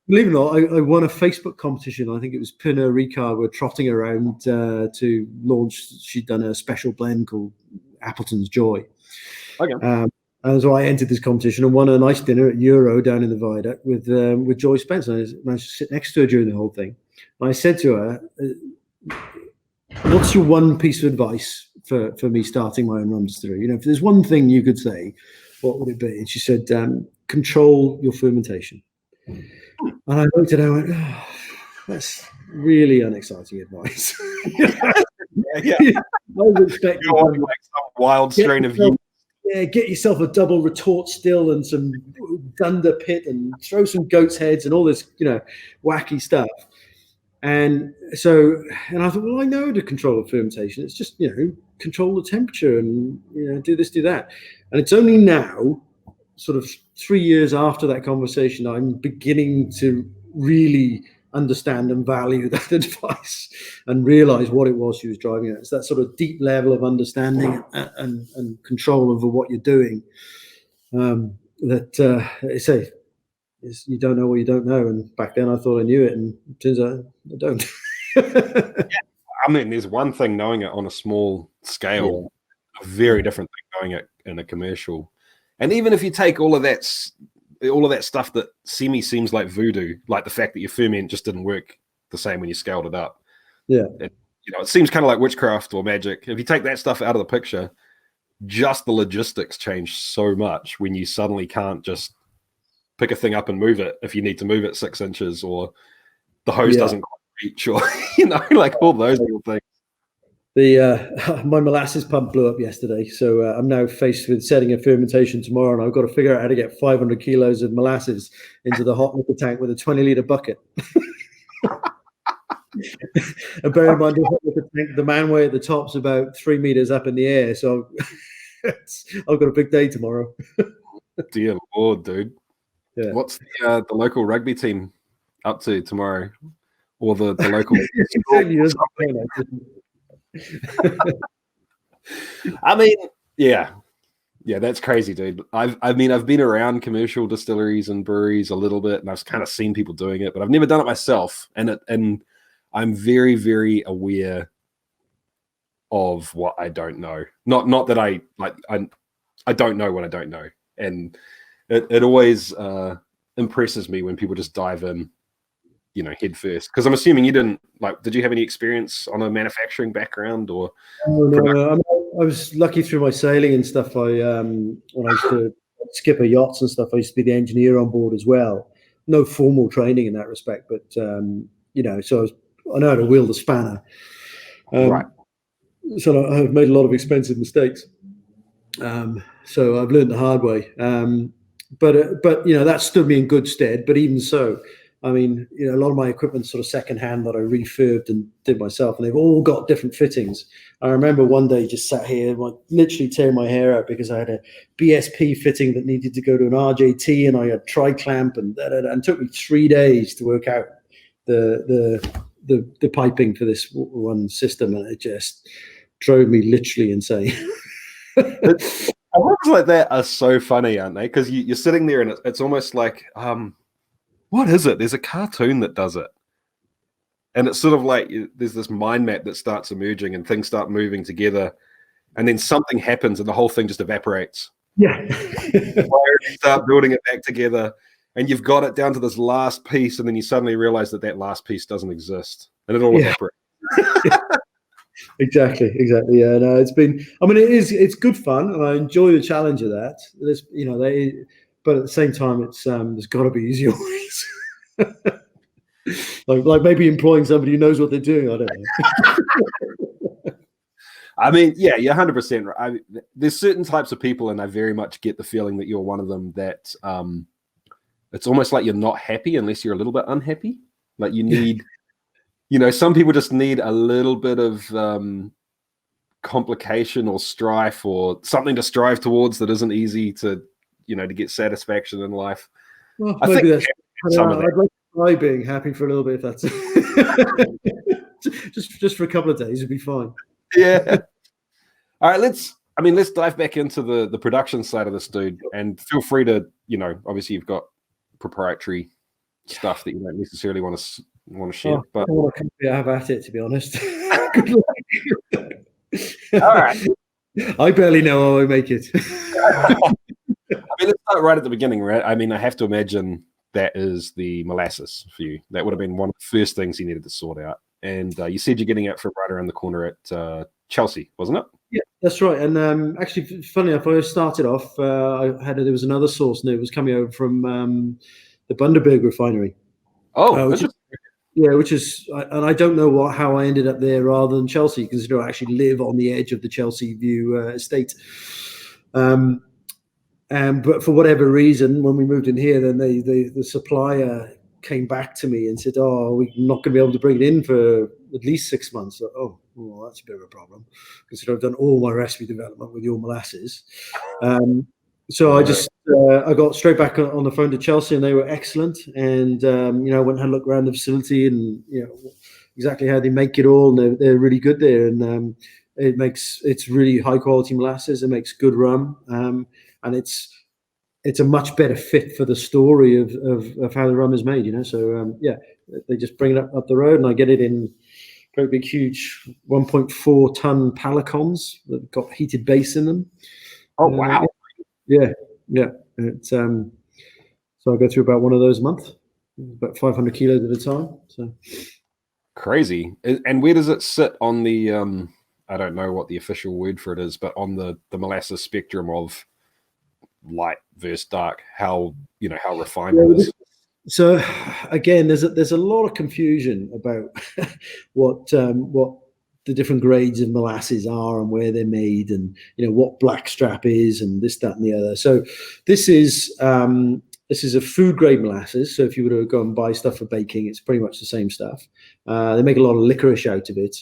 Believe it or not, I won a Facebook competition. I think it was Pernod Ricard were trotting around to launch. She'd done a special blend called Appleton's Joy. Okay. And so I entered this competition and won a nice dinner at Euro down in the Viaduct with Joy Spence. And I managed to sit next to her during the whole thing. And I said to her, what's your one piece of advice for me starting my own rum distillery? You know, if there's one thing you could say, what would it be? And she said, control your fermentation. And I looked at her and went, oh, that's really unexciting advice. Yeah. I was expecting like some wild strain of yeast. Yeah, get yourself a double retort still and some dunder pit and throw some goat's heads and all this, you know, wacky stuff. And so, and I thought, well, I know the control of fermentation. It's just, you know, control the temperature and, you know, do this, do that. And it's only now, sort of 3 years after that conversation, I'm beginning to really understand and value that advice and realize what it was she was driving at. It's that sort of deep level of understanding and control over what you're doing. I say, you don't know what you don't know. And back then I thought I knew it, and it turns out I don't. Yeah. I mean, there's one thing knowing it on a small scale, a very different thing knowing it in a commercial. And even if you take all of that stuff that seems like voodoo, like the fact that your ferment just didn't work the same when you scaled it up. Yeah. It seems kind of like witchcraft or magic. If you take that stuff out of the picture, just the logistics change so much when you suddenly can't just pick a thing up and move it if you need to move it 6 inches, or the hose doesn't quite reach, or, like all those little things. My molasses pump blew up yesterday, so I'm now faced with setting a fermentation tomorrow, and I've got to figure out how to get 500 kilos of molasses into the hot liquor tank with a 20-litre bucket. And bear in mind, the hot liquor tank, the manway at the top's about 3 meters up in the air, so I've got a big day tomorrow. Dear Lord, dude. Yeah. What's the local rugby team up to tomorrow? Or the local... I mean, yeah, that's crazy, dude. I've been around commercial distilleries and breweries a little bit, and I've kind of seen people doing it, but I've never done it myself. And I'm very, very aware of what I don't know. Not that I don't know what I don't know, and it always impresses me when people just dive in, head first. Because I'm assuming you didn't, did you have any experience on a manufacturing background or? No. I was lucky through my sailing and stuff. When I used to skipper yachts and stuff, I used to be the engineer on board as well. No formal training in that respect, but so I know how to wield a spanner. Right. So I've made a lot of expensive mistakes. So I've learned the hard way. But that stood me in good stead. But even so, I mean, a lot of my equipment's sort of secondhand that I refurbed and did myself, and they've all got different fittings. I remember one day just sat here, literally tearing my hair out because I had a BSP fitting that needed to go to an RJT, and I had tri-clamp, and it took me 3 days to work out the piping for this one system, and it just drove me literally insane. Words like that are so funny, aren't they? Because you're sitting there and it's almost like, what is it? There's a cartoon that does it. And it's sort of like there's this mind map that starts emerging and things start moving together. And then something happens and the whole thing just evaporates. Yeah. You start building it back together and you've got it down to this last piece. And then you suddenly realize that last piece doesn't exist. And it all evaporates. Exactly. Yeah, no, it's good fun, and I enjoy the challenge of that. But at the same time, there's got to be easier ways. like maybe employing somebody who knows what they're doing. I don't know. I mean, yeah, you're 100% right. There's certain types of people, and I very much get the feeling that you're one of them, that it's almost like you're not happy unless you're a little bit unhappy. Like you need... some people just need a little bit of complication or strife or something to strive towards that isn't easy to get satisfaction in life. Well, I'd like to try being happy for a little bit. If that's just for a couple of days, it'd be fine. Yeah. All right, let's dive back into the production side of this, dude, and feel free to, obviously you've got proprietary stuff that you don't necessarily want to share, but I have at it, to be honest. All right. I barely know how I make it. Let's start right at the beginning, right? I mean, I have to imagine that is the molasses for you. That would have been one of the first things you needed to sort out. and you said you're getting it from right around the corner at Chelsea, wasn't it? Yeah, that's right. And actually, funny enough, I started off. There was another source, and it was coming over from the Bundaberg refinery. Oh, which is, and I don't know how I ended up there rather than Chelsea, because I actually live on the edge of the Chelsea View estate. But for whatever reason, when we moved in here, then the supplier came back to me and said, "Oh, we're not going to be able to bring it in for at least 6 months." So, well, that's a bit of a problem, because I've done all my recipe development with your molasses. So I got straight back on the phone to Chelsea, and they were excellent. And I went and had a look around the facility, and exactly how they make it all. And they're really good there, and it's really high quality molasses. It makes good rum, and it's a much better fit for the story of how the rum is made. So they just bring it up the road, and I get it in great big huge 1.4 ton palicons that got heated base in them. Oh wow. Yeah. It's so I go through about one of those a month, about 500 kilos at a time. So crazy. And where does it sit on the I don't know what the official word for it is, but on the molasses spectrum of light versus dark, how refined it is? So again, there's a lot of confusion about what the different grades of molasses are and where they're made, and what blackstrap is, and this, that, and the other. So this is a food grade molasses. So if you were to go and buy stuff for baking, it's pretty much the same stuff. They make a lot of licorice out of it.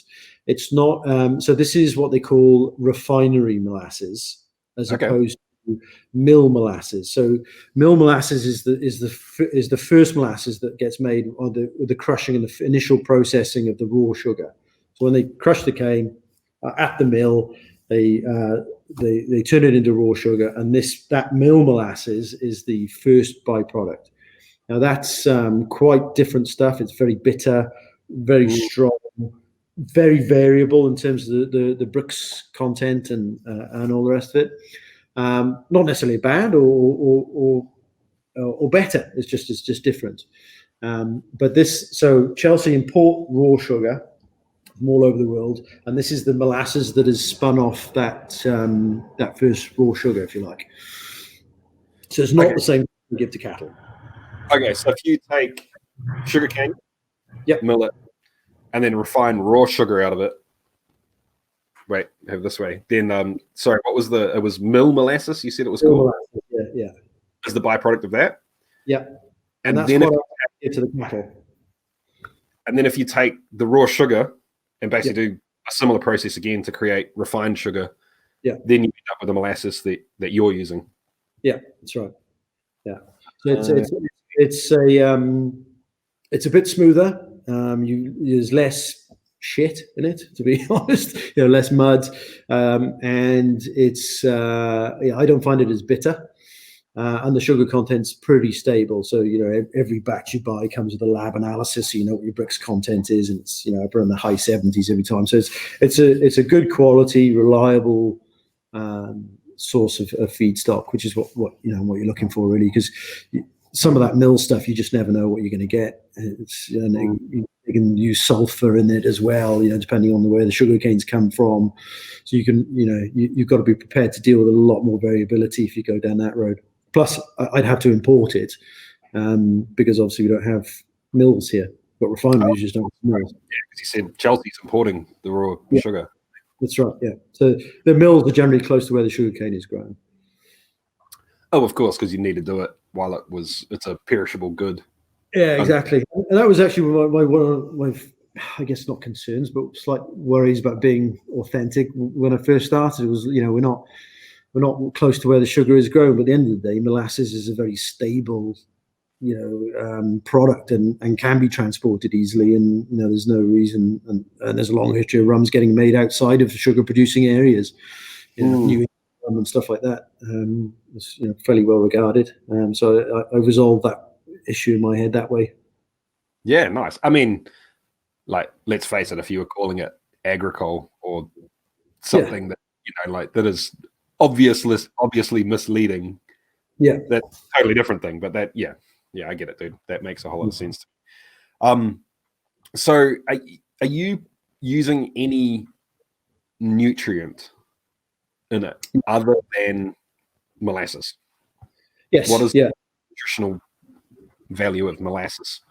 It's not. So this is what they call refinery molasses, as opposed to mill molasses. So mill molasses is the first molasses that gets made on the crushing and the initial processing of the raw sugar. So when they crush the cane at the mill, they turn it into raw sugar, and that mill molasses is the first byproduct. Now that's quite different stuff. It's very bitter, very strong, very variable in terms of the Brix content and all the rest of it. Not necessarily bad or better. It's just different. So Chelsea import raw sugar from all over the world, and this is the molasses that is spun off that first raw sugar, if you like. So it's not the same we give to cattle. Okay, so if you take sugarcane, mill it, and then refine raw sugar out of it. Wait, have this way. Then, sorry, what was it was mill molasses? You said it was called. Yeah. Is the byproduct of that? Yeah, and that's then what I give to the cattle. And then if you take the raw sugar and basically do a similar process again to create refined sugar, then you end up with the molasses that you're using. Yeah, that's right. Yeah, so it's a bit smoother. There's less shit in it, to be honest. Less mud, and it's I don't find it as bitter. And the sugar content's pretty stable. So, every batch you buy comes with a lab analysis, so you know what your Brix content is, and it's, around the high 70s every time. So it's a good quality, reliable source of feedstock, which is what you're looking for, really, because some of that mill stuff, you just never know what you're going to get. You can use sulfur in it as well, depending on where the sugar canes come from. So you've got to be prepared to deal with a lot more variability if you go down that road. Plus, I'd have to import it because obviously we don't have mills here. But refineries just don't have mills. Yeah, because you said Chelsea's importing the raw sugar. That's right, yeah. So the mills are generally close to where the sugar cane is grown. Oh, of course, because you need to do it while it's a perishable good. Yeah, exactly. And that was actually one of my, I guess not concerns, but slight worries about being authentic. When I first started, it was, we're not close to where the sugar is grown, but at the end of the day, molasses is a very stable, product and can be transported easily. And, there's no reason, and there's a long history of rums getting made outside of sugar producing areas, New England and stuff like that. It's fairly well regarded. So I resolved that issue in my head that way. Yeah, nice. I mean, let's face it, if you were calling it agricole or something that that is obviously misleading, that's a totally different thing. But I get it, dude. That makes a whole lot of sense to me. So Are you using any nutrient in it other than molasses? Yes. What is Yeah. the nutritional value of molasses?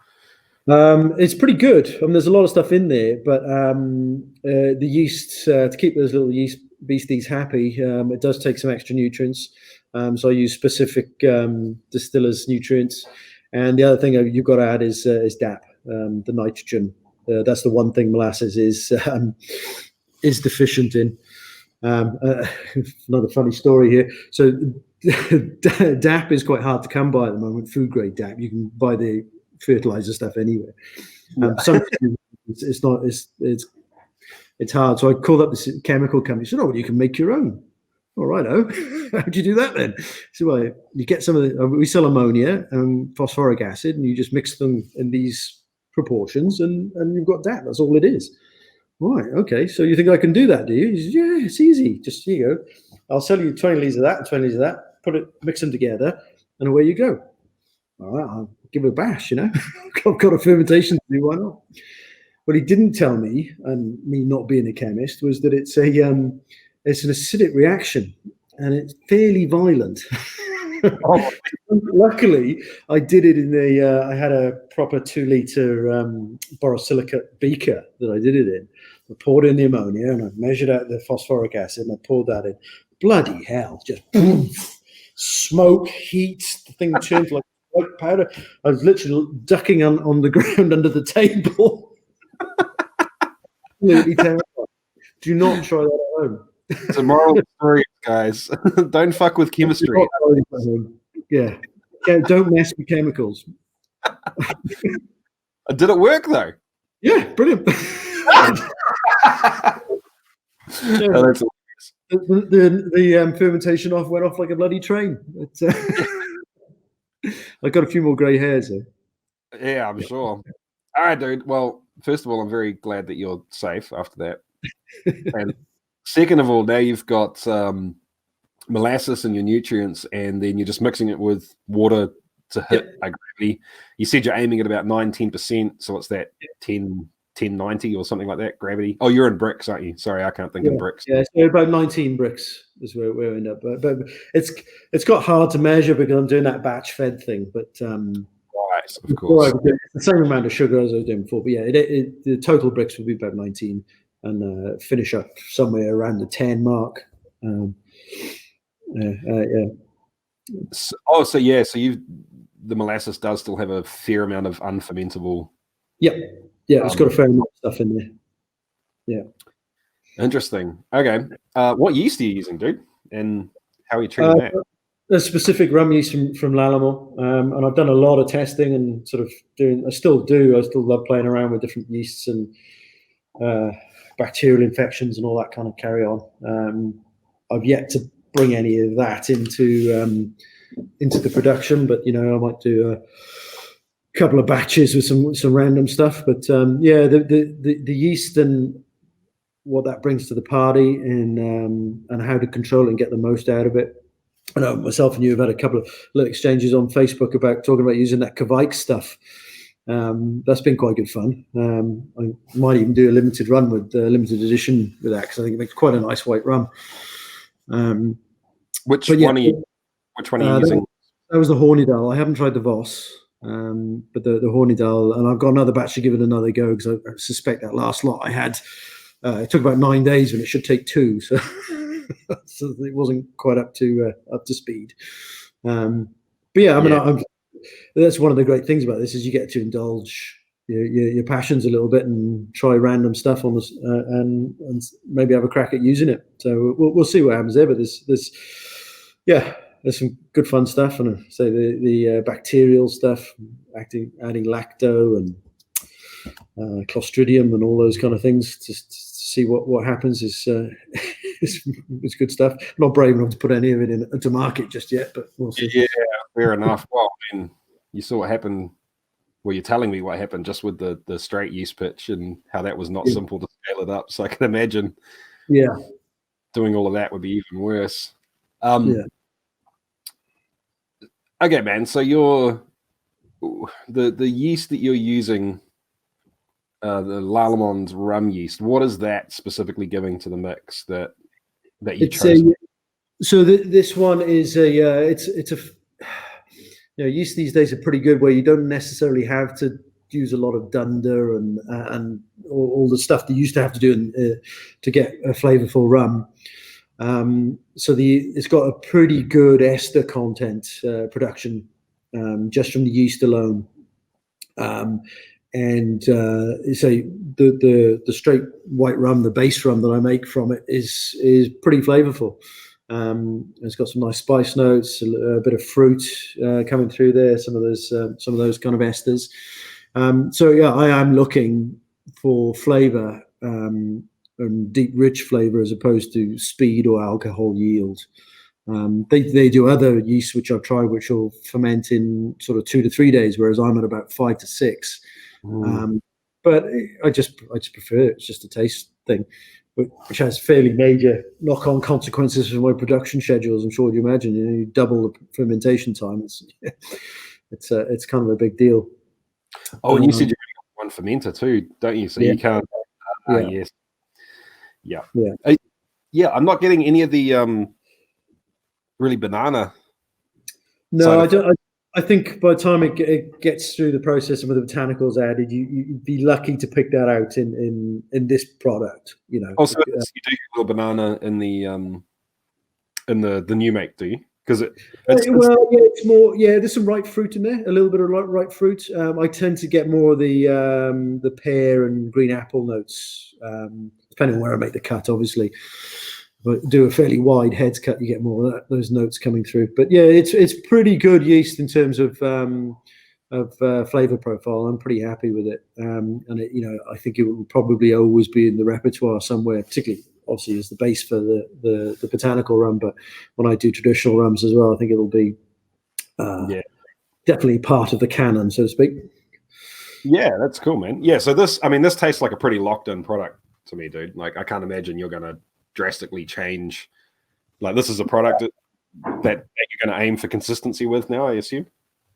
It's pretty good. I mean, there's a lot of stuff in there, but the yeast to keep those little yeast beasties happy, it does take some extra nutrients. So I use specific distillers nutrients, and the other thing you've got to add is DAP, the nitrogen. That's the one thing molasses is deficient in. Another funny story here. So DAP is quite hard to come by at the moment. Food grade DAP, you can buy the fertilizer stuff anywhere. Some it's not it's hard. So I called up this chemical company. Said, "Oh, well, you can make your own." All right, oh, how do you do that then? So well, you get some of the we sell ammonia and phosphoric acid, and you just mix them in these proportions, and you've got DAP. That's all it is. Right, okay. So you think I can do that, do you? He says, yeah, it's easy. Just here you go. I'll sell you 20 litres of that and 20 litres of that. Mix them together, and away you go. All right, I'll give it a bash, you know. I've got a fermentation to do, why not? What he didn't tell me, and me not being a chemist, was that it's an acidic reaction, and it's fairly violent. Oh. Luckily, I did it in the. I had a proper 2-litre borosilicate beaker that I did it in. I poured in the ammonia and I measured out the phosphoric acid and I poured that in. Bloody hell! Just boom, smoke, heat. The thing turned like white powder. I was literally ducking on the ground under the table. Absolutely terrible. Do not try that at home. It's a moral story, guys. Don't fuck with chemistry. Yeah, don't mess with chemicals. Did it work though? Yeah, brilliant. The fermentation went off like a bloody train. I got a few more grey hairs there. Yeah, I'm sure. All right, dude. Well, first of all, I'm very glad that you're safe after that. And second of all, now you've got molasses and your nutrients, and then you're just mixing it with water to hit a gravity. You said you're aiming at about 9-10%, so it's that 1090 or something like that gravity. Oh, you're in bricks, aren't you? Sorry, I can't think in bricks. Yeah, so about 19 bricks is where we end up. But it's got hard to measure because I'm doing that batch fed thing. But right, of course, it's the same amount of sugar as I was doing before. But yeah, the total bricks will be about 19, and finish up somewhere around the 10 mark. Yeah. So the molasses does still have a fair amount of unfermentable. Yeah, it's got a fair amount of stuff in there. Yeah. Interesting. Okay. What yeast are you using, dude? And how are you treating that? A specific rum yeast from Lallemore. And I've done a lot of testing and sort of I still love playing around with different yeasts and bacterial infections and all that kind of carry on. I've yet to bring any of that into the production, but I might do a couple of batches with some random stuff. But the yeast and what that brings to the party, and how to control it and get the most out of it. I know myself and you have had a couple of little exchanges on Facebook about talking about using that Kvike stuff. That's been quite good fun. I might even do a limited run with limited edition with that, because I think it makes quite a nice white rum. Which one are you using? That was the Hornidal. I haven't tried the Voss, but the Hornidal, and I've got another batch to give it another go, because I suspect that last lot I had, it took about 9 days when it should take 2, so so it wasn't quite up to speed. But yeah, I mean, that's one of the great things about this, is you get to indulge your passions a little bit and try random stuff on this, and maybe have a crack at using it. So we'll see what happens there. But there's some good fun stuff, and say the bacterial stuff, adding lacto and Clostridium and all those kind of things, just to see what happens is it's good stuff. I'm not brave enough to put any of it into market just yet, but we'll see. Yeah, fair enough. Well, I mean, you saw what happened. Well, you're telling me what happened just with the straight yeast pitch, and how that was not simple to scale it up. So I can imagine doing all of that would be even worse. Okay, man. So the yeast that you're using, the Lallemand rum yeast. What is that specifically giving to the mix that you chose? This one is it's a yeast these days are pretty good where you don't necessarily have to use a lot of dunder and all the stuff that you used to have to do to get a flavorful rum. It's got a pretty good ester content production just from the yeast alone. The straight white rum, the base rum that I make from it is pretty flavorful. It's got some nice spice notes, a bit of fruit coming through there. Some of those kind of esters. I am looking for flavor and deep, rich flavor as opposed to speed or alcohol yield. They do other yeasts which I've tried, which will ferment in sort of 2 to 3 days, whereas I'm at about 5 to 6. But I just prefer it. It's just a taste thing, which has fairly major knock-on consequences for my production schedules. I'm sure you imagine. You double the fermentation time. It's kind of a big deal. Oh, and you said you got one fermenter too, don't you? So you can't. Yes. Yeah. I'm not getting any of the really banana. No, I don't. I think by the time it gets through the process of the botanicals added, you'd be lucky to pick that out in this product. Also, you do get a little banana in the new make, do you? Because it's more. Yeah, there's some ripe fruit in there. A little bit of ripe fruit. I tend to get more of the pear and green apple notes, depending on where I make the cut, obviously. But do a fairly wide heads cut, you get more of those notes coming through. But yeah, it's pretty good yeast in terms of flavor profile. I'm pretty happy with it, and I think it will probably always be in the repertoire somewhere, particularly obviously as the base for the botanical rum. But when I do traditional rums as well, I think it'll be definitely part of the canon, so to speak. Yeah, that's cool, man. Yeah, so this tastes like a pretty locked in product to me, dude. Like I can't imagine you're gonna drastically change. Like this is a product that you're going to aim for consistency with now, I assume.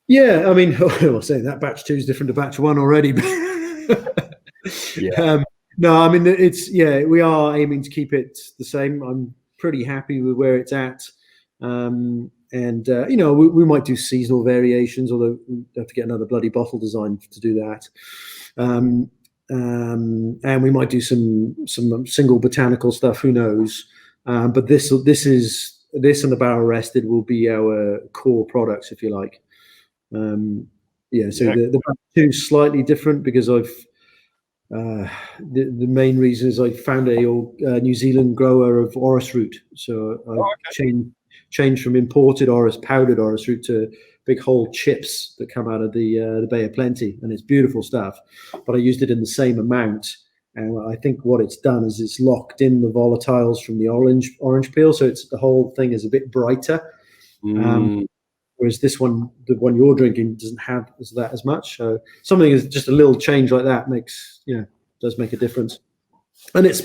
Yeah, I mean, I'll say that batch 2 is different to batch 1 already. No, I mean we are aiming to keep it the same. I'm pretty happy with where it's at, we might do seasonal variations, although we have to get another bloody bottle design to do that. And we might do some single botanical stuff. Who knows? But this and the barrel rested will be our core products, if you like. The batch 2 is slightly different because I've the main reason is I found a New Zealand grower of orris root, so I changed from imported orris, powdered orris root to big whole chips that come out of the Bay of Plenty, and it's beautiful stuff. But I used it in the same amount, and I think what it's done is it's locked in the volatiles from the orange peel, so the whole thing is a bit brighter. Whereas this one, the one you're drinking, doesn't have that as much. So something is just a little change like that does make a difference. And it's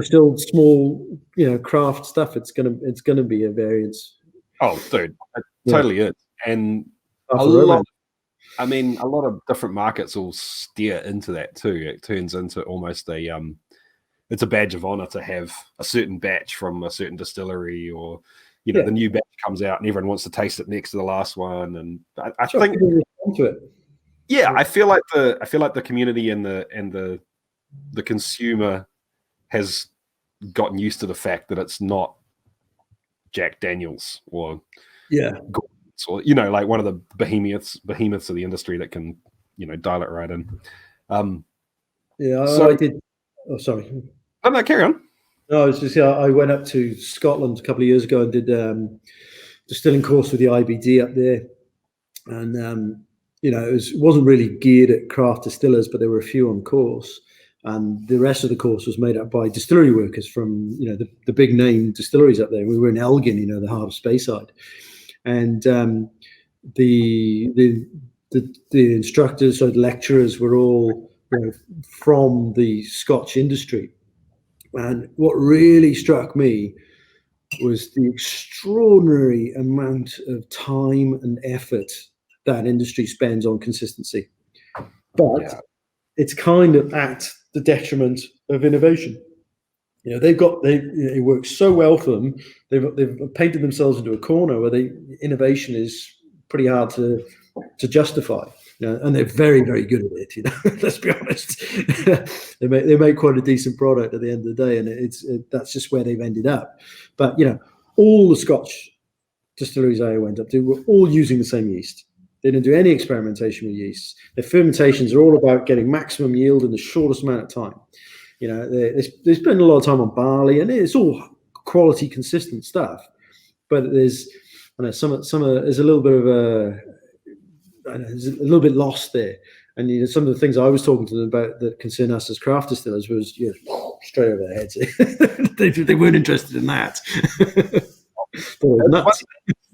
still small, craft stuff. It's gonna be a variance. Oh, dude, it totally is. And a lot of different markets will steer into that too. It turns into almost it's a badge of honor to have a certain batch from a certain distillery, or the new batch comes out and everyone wants to taste it next to the last one. And I think I feel like the community and the consumer has gotten used to the fact that it's not Jack Daniels or Gordon's or like one of the behemoths of the industry that can dial it right in. I did. Oh, sorry. No, carry on. No, I was just I went up to Scotland a couple of years ago and did distilling course with the IBD up there, and it wasn't really geared at craft distillers, but there were a few on course, and the rest of the course was made up by distillery workers from the big name distilleries up there. We were in Elgin, the heart of Speyside, and the instructors, so the lecturers, were all from the Scotch industry. And what really struck me was the extraordinary amount of time and effort that industry spends on consistency. But it's kind of at the detriment of innovation. It works so well for them. They've painted themselves into a corner where innovation is pretty hard to justify. And they're very, very good at it. Let's be honest. they make quite a decent product at the end of the day, and that's just where they've ended up. But all the Scotch distilleries I went up to were all using the same yeast. They didn't do any experimentation with yeast. Their fermentations are all about getting maximum yield in the shortest amount of time. They spend a lot of time on barley, and it's all quality, consistent stuff. But there's there's a little bit of there's a little bit lost there. And some of the things I was talking to them about that concern us as craft distillers was straight over their heads. they weren't interested in that.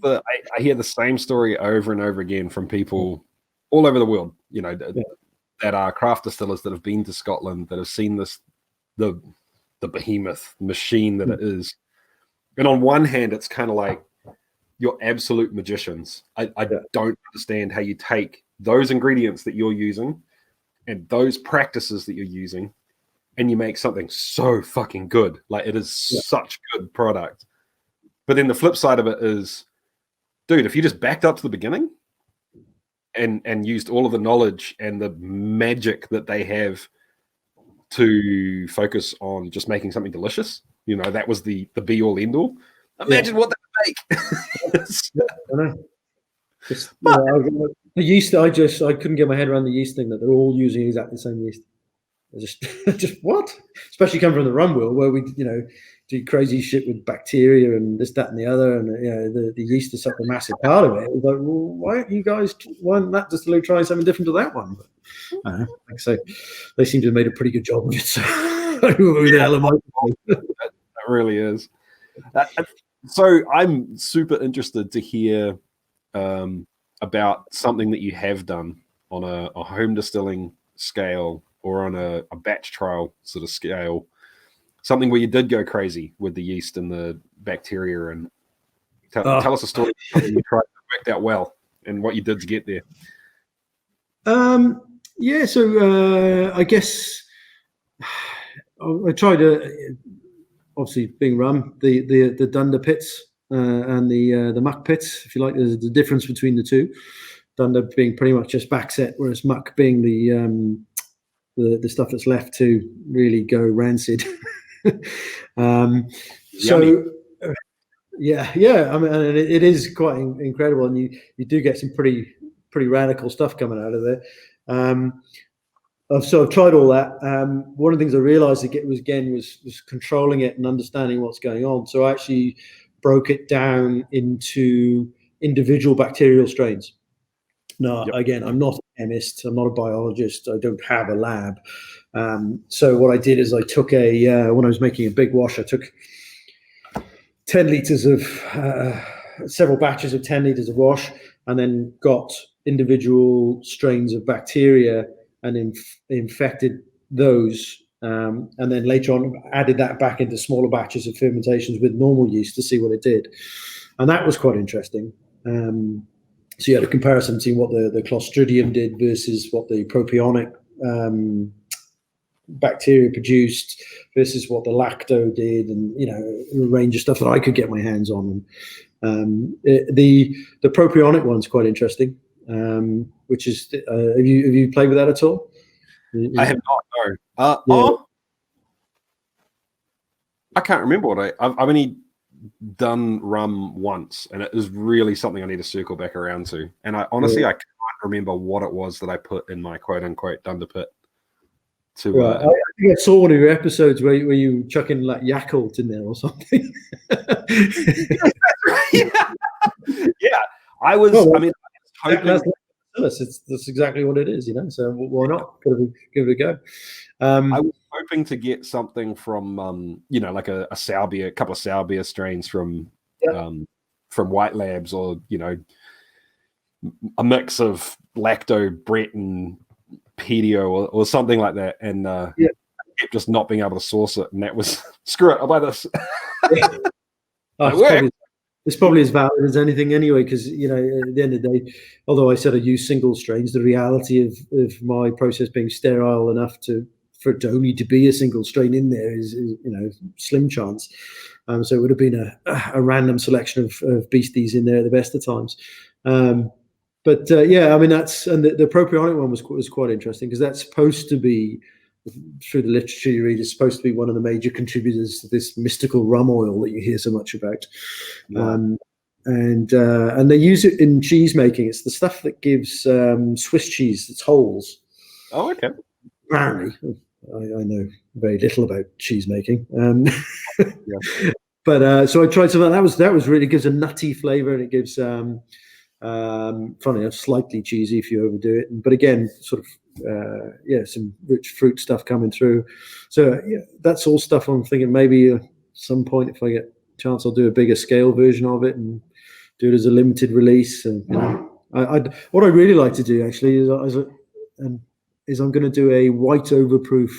I hear the same story over and over again from people all over the world. That are craft distillers that have been to Scotland, that have seen the behemoth machine that it is. And on one hand, it's kind of like, you're absolute magicians. I don't understand how you take those ingredients that you're using and those practices that you're using, and you make something so fucking good. Like, it is such good product. But then the flip side of it is, dude, if you just backed up to the beginning and used all of the knowledge and the magic that they have to focus on just making something delicious, that was the be all end all. Imagine what they make. I know. The yeast, I couldn't get my head around the yeast thing, that they're all using exactly the same yeast. Just what? Especially coming from the rum world, where we do crazy shit with bacteria and this, that, and the other, and the yeast is such a massive part of it. It was like, well, why aren't that distillery trying something different to that one? But, I don't know. Like I say, they seem to have made a pretty good job of it. So who the hell am I? That really is. So I'm super interested to hear about something that you have done on a home distilling scale, or on a batch trial sort of scale, something where you did go crazy with the yeast and the bacteria, and tell us a story of something you tried that worked out well and what you did to get there. So I guess I tried to, obviously being rum, the dunder pits and the muck pits, if you like. There's the difference between the two. Dunder being pretty much just back set, whereas muck being the stuff that's left to really go rancid. I mean, it is quite incredible, and you do get some pretty radical stuff coming out of there. So I've tried all that. One of the things I realized was controlling it and understanding what's going on. So I actually broke it down into individual bacterial strains. Now, again, I'm not a chemist. I'm not a biologist. I don't have a lab. So what I did is I took when I was making a big wash, I took 10 liters of several batches of 10 liters of wash, and then got individual strains of bacteria and infected those. And then later on added that back into smaller batches of fermentations with normal yeast to see what it did. And that was quite interesting. So you had a comparison between what the Clostridium did versus what the propionic bacteria produced versus what the lacto did, and a range of stuff that I could get my hands on. And the propionic one's quite interesting, which is have you played with that at all? I have not. No. I can't remember what I've only done rum once, and it is really something I need to circle back around to. And I honestly I can't remember what it was that I put in my quote unquote dunder pit. I think I saw one of your episodes where you chuck in like Yakult in there or something. Yeah. I was. Well, I mean, I was hoping that's exactly what it is, So why not give it a go? I was hoping to get something from, like a sour beer, a couple of sour beer strains from White Labs, or a mix of Lacto, Brett, and Pedio, or something like that. And kept just not being able to source it, and that was screw it. I'll buy this. It's probably as valid as anything anyway, because at the end of the day, although I said I use single strains, the reality of my process being sterile enough for it only to be a single strain in there is slim chance. So it would have been a random selection of beasties in there at the best of times. But I mean, the propionic one was quite interesting, because that's supposed to be, through the literature you read, is supposed to be one of the major contributors to this mystical rum oil that you hear so much about. Wow. And they use it in cheese making. It's the stuff that gives Swiss cheese its holes. Oh, okay. Apparently, I know very little about cheese making. But so I tried some of that. That was really gives a nutty flavour, and it gives funny enough, slightly cheesy if you overdo it. But again, sort of some rich fruit stuff coming through. So that's all stuff I'm thinking maybe at some point, if I get a chance, I'll do a bigger scale version of it and do it as a limited release. And what I really like to do actually is I'm going to do a white overproof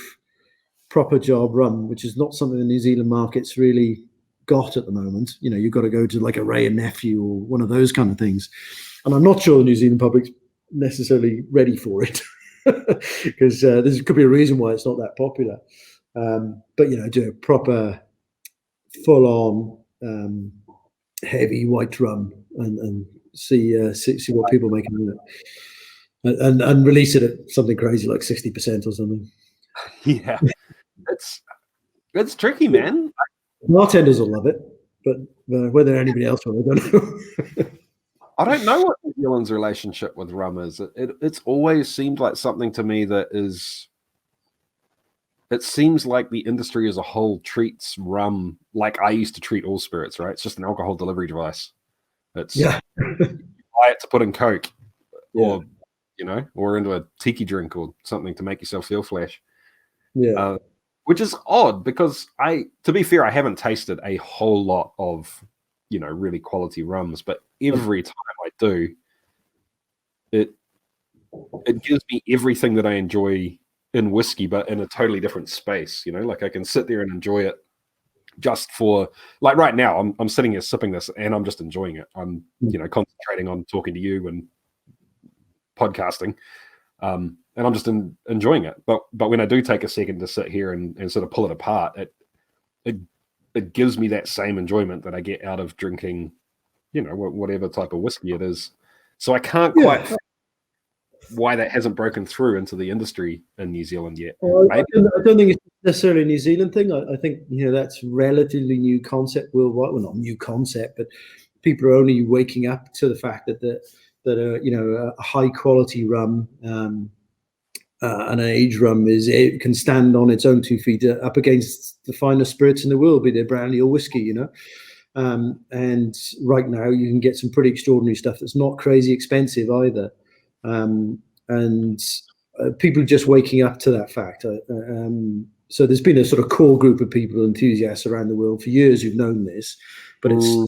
proper job rum, which is not something the New Zealand market's really got at the moment. You've got to go to like a Ray and Nephew or one of those kind of things, and I'm not sure the New Zealand public's necessarily ready for it, because there could be a reason why it's not that popular. But do a proper full-on heavy white rum and see what people make of it, and release it at something crazy like 60% or something. Yeah, it's tricky, man. Bartenders will love it, but whether anybody else will, I don't know. I don't know what New Zealand's relationship with rum is. It's always seemed like something to me that is. It seems like the industry as a whole treats rum like I used to treat all spirits, right? It's just an alcohol delivery device. It's you buy it to put in Coke, or or into a tiki drink or something to make yourself feel flash. Yeah. Which is odd, because to be fair, I haven't tasted a whole lot of, really quality rums, but every time I do, it gives me everything that I enjoy in whiskey, but in a totally different space. Like I can sit there and enjoy it just for, like right now, I'm sitting here sipping this and I'm just enjoying it. I'm, concentrating on talking to you and podcasting. And I'm just enjoying it. But when I do take a second to sit here and sort of pull it apart, it gives me that same enjoyment that I get out of drinking, whatever type of whiskey it is. So I can't quite why that hasn't broken through into the industry in New Zealand yet. Well, I don't think it's necessarily a New Zealand thing. I think that's relatively new concept worldwide. Well, not new concept, but people are only waking up to the fact that a high quality rum. An aged rum can stand on its own 2 feet up against the finest spirits in the world, be they brandy or whiskey, and right now you can get some pretty extraordinary stuff that's not crazy expensive either, and people are just waking up to that fact. So there's been a sort of core group of people, enthusiasts around the world for years who've known this, but it's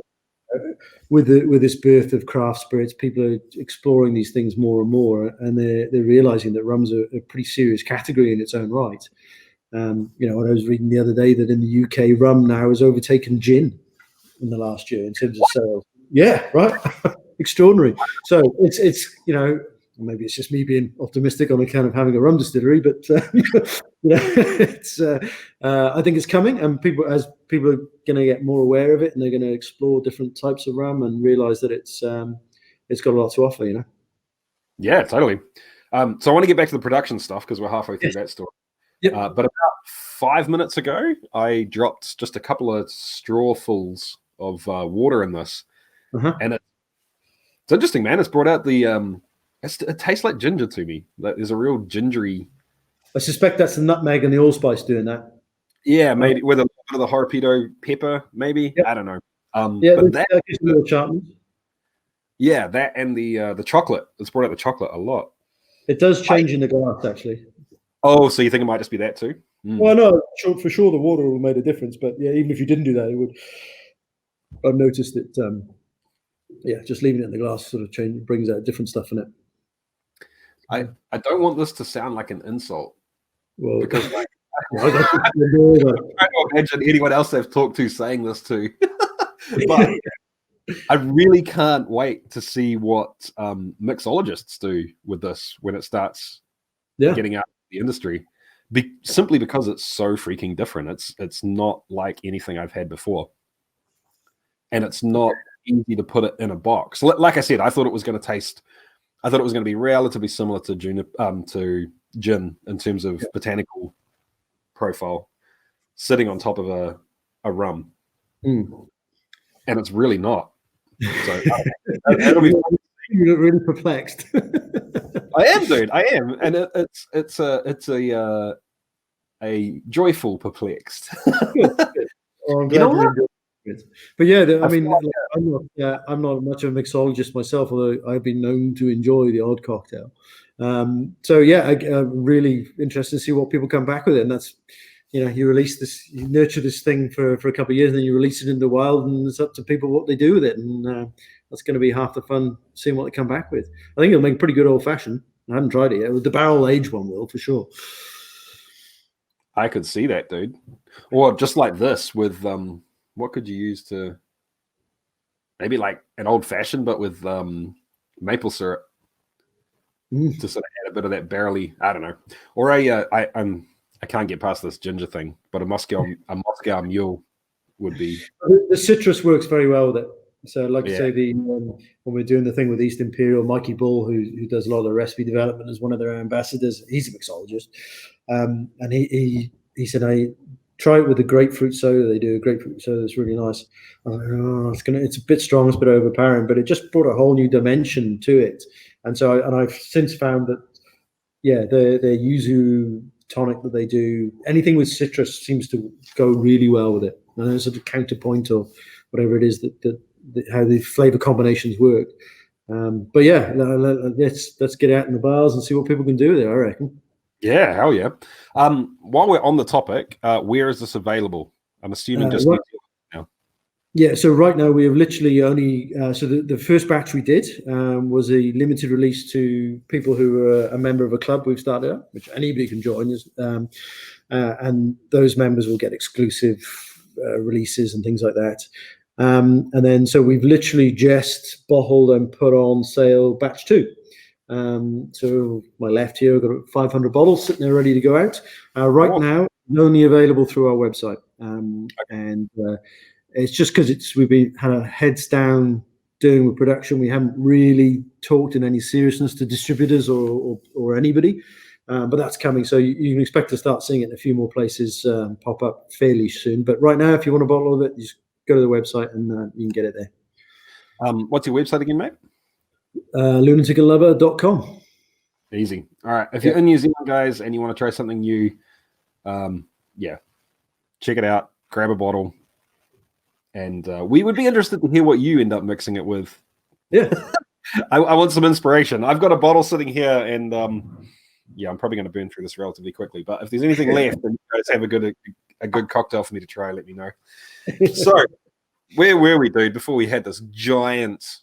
with this birth of craft spirits, people are exploring these things more and more, and they're realizing that rum's a pretty serious category in its own right. I was reading the other day that in the UK, rum now has overtaken gin in the last year in terms of sales. Yeah, right. Extraordinary. So it's maybe it's just me being optimistic on account of having a rum distillery, but it's I think it's coming, and people are going to get more aware of it, and they're going to explore different types of rum and realize that it's got a lot to offer. Yeah, totally. So I want to get back to the production stuff because we're halfway through that story. Yep. But about 5 minutes ago, I dropped just a couple of strawfuls of water in this, and it's interesting, man. It's brought out the it tastes like ginger to me. There's a real gingery. I suspect that's the nutmeg and the allspice doing that. Yeah, maybe with a bit of the Horapido pepper, maybe. Yep. I don't know. But that gives a little sharpness. Yeah, that and the chocolate. It's brought out the chocolate a lot. It does change in the glass, actually. Oh, so you think it might just be that too? Well, no, for sure the water will make a difference. But yeah, even if you didn't do that, it would. I've noticed that. Just leaving it in the glass sort of brings out different stuff in it. I don't want this to sound like an insult. Well, because I don't imagine anyone else I've talked to saying this to. But I really can't wait to see what mixologists do with this when it starts getting out of the industry. Simply because it's so freaking different. It's not like anything I've had before, and it's not easy to put it in a box. Like I said, I thought it was going to be relatively similar to gin in terms of botanical profile, sitting on top of a rum, and it's really not. So it'll be. You're really perplexed. I am, dude. I am, and it's a joyful perplexed. Oh, I'm glad you enjoyed it. But yeah, I mean, I'm not much of a mixologist myself, although I've been known to enjoy the odd cocktail. So yeah, I'm really interested to see what people come back with it. And that's, you release this, you nurture this thing for a couple of years, and then you release it in the wild, and it's up to people what they do with it. And that's going to be half the fun, seeing what they come back with. I think it'll make a pretty good old fashioned. I haven't tried it yet. The barrel aged one will, for sure. I could see that, dude. Or just like this with what could you use to maybe like an old fashioned, but with maple syrup to sort of add a bit of that barrely. I don't know. Or I can't get past this ginger thing, but a Moscow mule would be. The citrus works very well with it. So, like I say, when we're doing the thing with East Imperial, Mikey Bull, who does a lot of the recipe development, as one of their ambassadors, he's a mixologist, and he said, "I try it with the grapefruit soda. They do a grapefruit soda that's really nice. It's a bit strong, it's a bit overpowering, but it just brought a whole new dimension to it." And so, I've since found that, the yuzu tonic that they do, anything with citrus seems to go really well with it. And there's a counterpoint or whatever it is that how the flavor combinations work. But yeah, let's get out in the bars and see what people can do with it, I reckon. Yeah, hell yeah. While we're on the topic, where is this available? I'm assuming just New Zealand now. Yeah, so right now we have literally only so the first batch we did was a limited release to people who are a member of a club we've started up, which anybody can join us, and those members will get exclusive releases and things like that. And then so we've literally just bottled and put on sale batch 2. So my left here, I've got 500 bottles sitting there ready to go out. Right now, only available through our website, and it's just because we've been had our heads down doing with production. We haven't really talked in any seriousness to distributors or anybody, but that's coming. So you can expect to start seeing it in a few more places pop up fairly soon. But right now, if you want a bottle of it, just go to the website and you can get it there. What's your website again, mate? Lunaticandlover.com. Easy. All right. If you're in New Zealand, guys, and you want to try something new, check it out. Grab a bottle. And we would be interested to hear what you end up mixing it with. Yeah. I want some inspiration. I've got a bottle sitting here, and I'm probably going to burn through this relatively quickly. But if there's anything left, and you guys have a good cocktail for me to try, let me know. So, where were we, dude, before we had this giant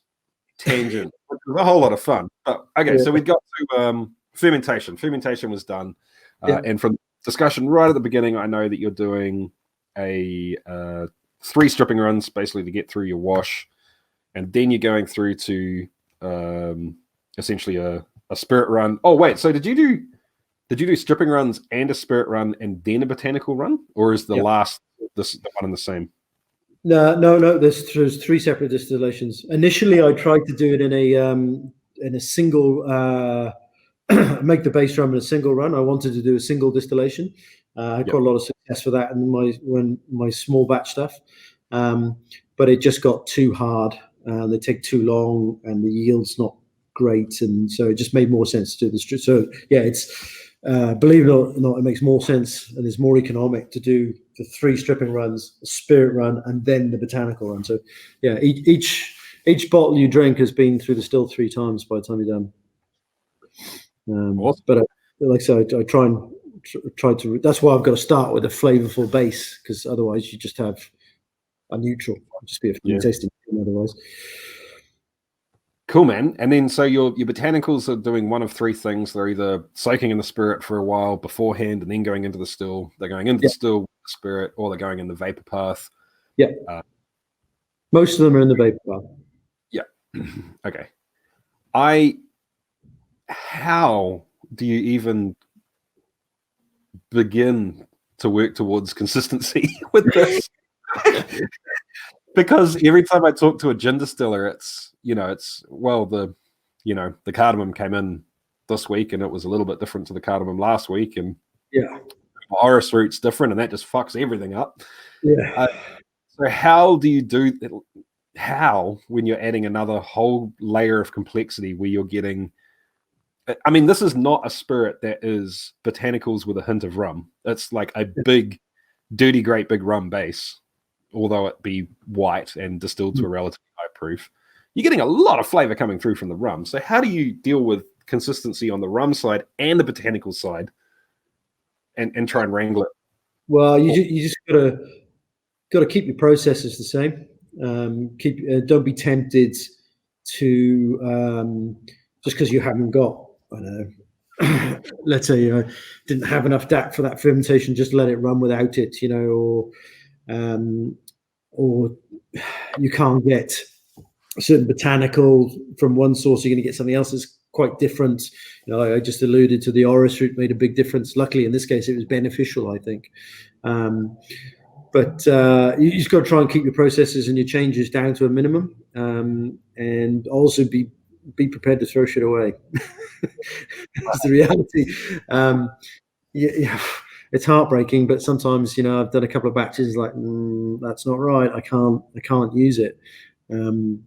tangent? It was a whole lot of fun. But, okay, so we got to fermentation. Fermentation was done. And from discussion right at the beginning, I know that you're doing a 3 stripping runs, basically, to get through your wash. And then you're going through to essentially a spirit run. Oh, wait, so did you do stripping runs and a spirit run and then a botanical run? Or is the last the one and the same? No. There's 3 separate distillations. Initially, I tried to do it in a single, make the base rum in a single run. I wanted to do a single distillation. I had quite a lot of success for that in my small batch stuff, but it just got too hard. They take too long, and the yield's not great, and so it just made more sense to do the. So it's believe it or not, it makes more sense and is more economic to do the 3 stripping runs, a spirit run, and then the botanical run. So each bottle you drink has been through the still 3 times by the time you're done. Awesome. But like I said, I try to. That's why I've got to start with a flavorful base, because otherwise you just have a neutral. It'll just be a funny tasting otherwise. Cool, man. And then so your botanicals are doing one of 3 things. They're either soaking in the spirit for a while beforehand and then going into the still. They're going into the still with the spirit, or they're going in the vapor path. Yeah. Most of them are in the vapor bar. Yeah. Okay. How do you even begin to work towards consistency with this? Because every time I talk to a gin distiller, it's the cardamom came in this week and it was a little bit different to the cardamom last week, and orris root's different, and that just fucks everything up. So how do you do it? How, when you're adding another whole layer of complexity where you're getting, I mean, this is not a spirit that is botanicals with a hint of rum. It's like a big, dirty, great big rum base, although it be white and distilled to a relatively high proof. You're getting a lot of flavor coming through from the rum. So how do you deal with consistency on the rum side and the botanical side and try and wrangle it? Well, you just got to keep your processes the same. Don't be tempted to just because you haven't got, I don't know, let's say didn't have enough DAP for that fermentation, just let it run without it, or you can't get a certain botanical from one source, you're going to get something else that's quite different. I just alluded to the orris root made a big difference. Luckily, in this case, it was beneficial, I think. But you just got to try and keep your processes and your changes down to a minimum, and also be prepared to throw shit away. That's the reality. It's heartbreaking, but sometimes I've done a couple of batches like that's not right. I can't use it, and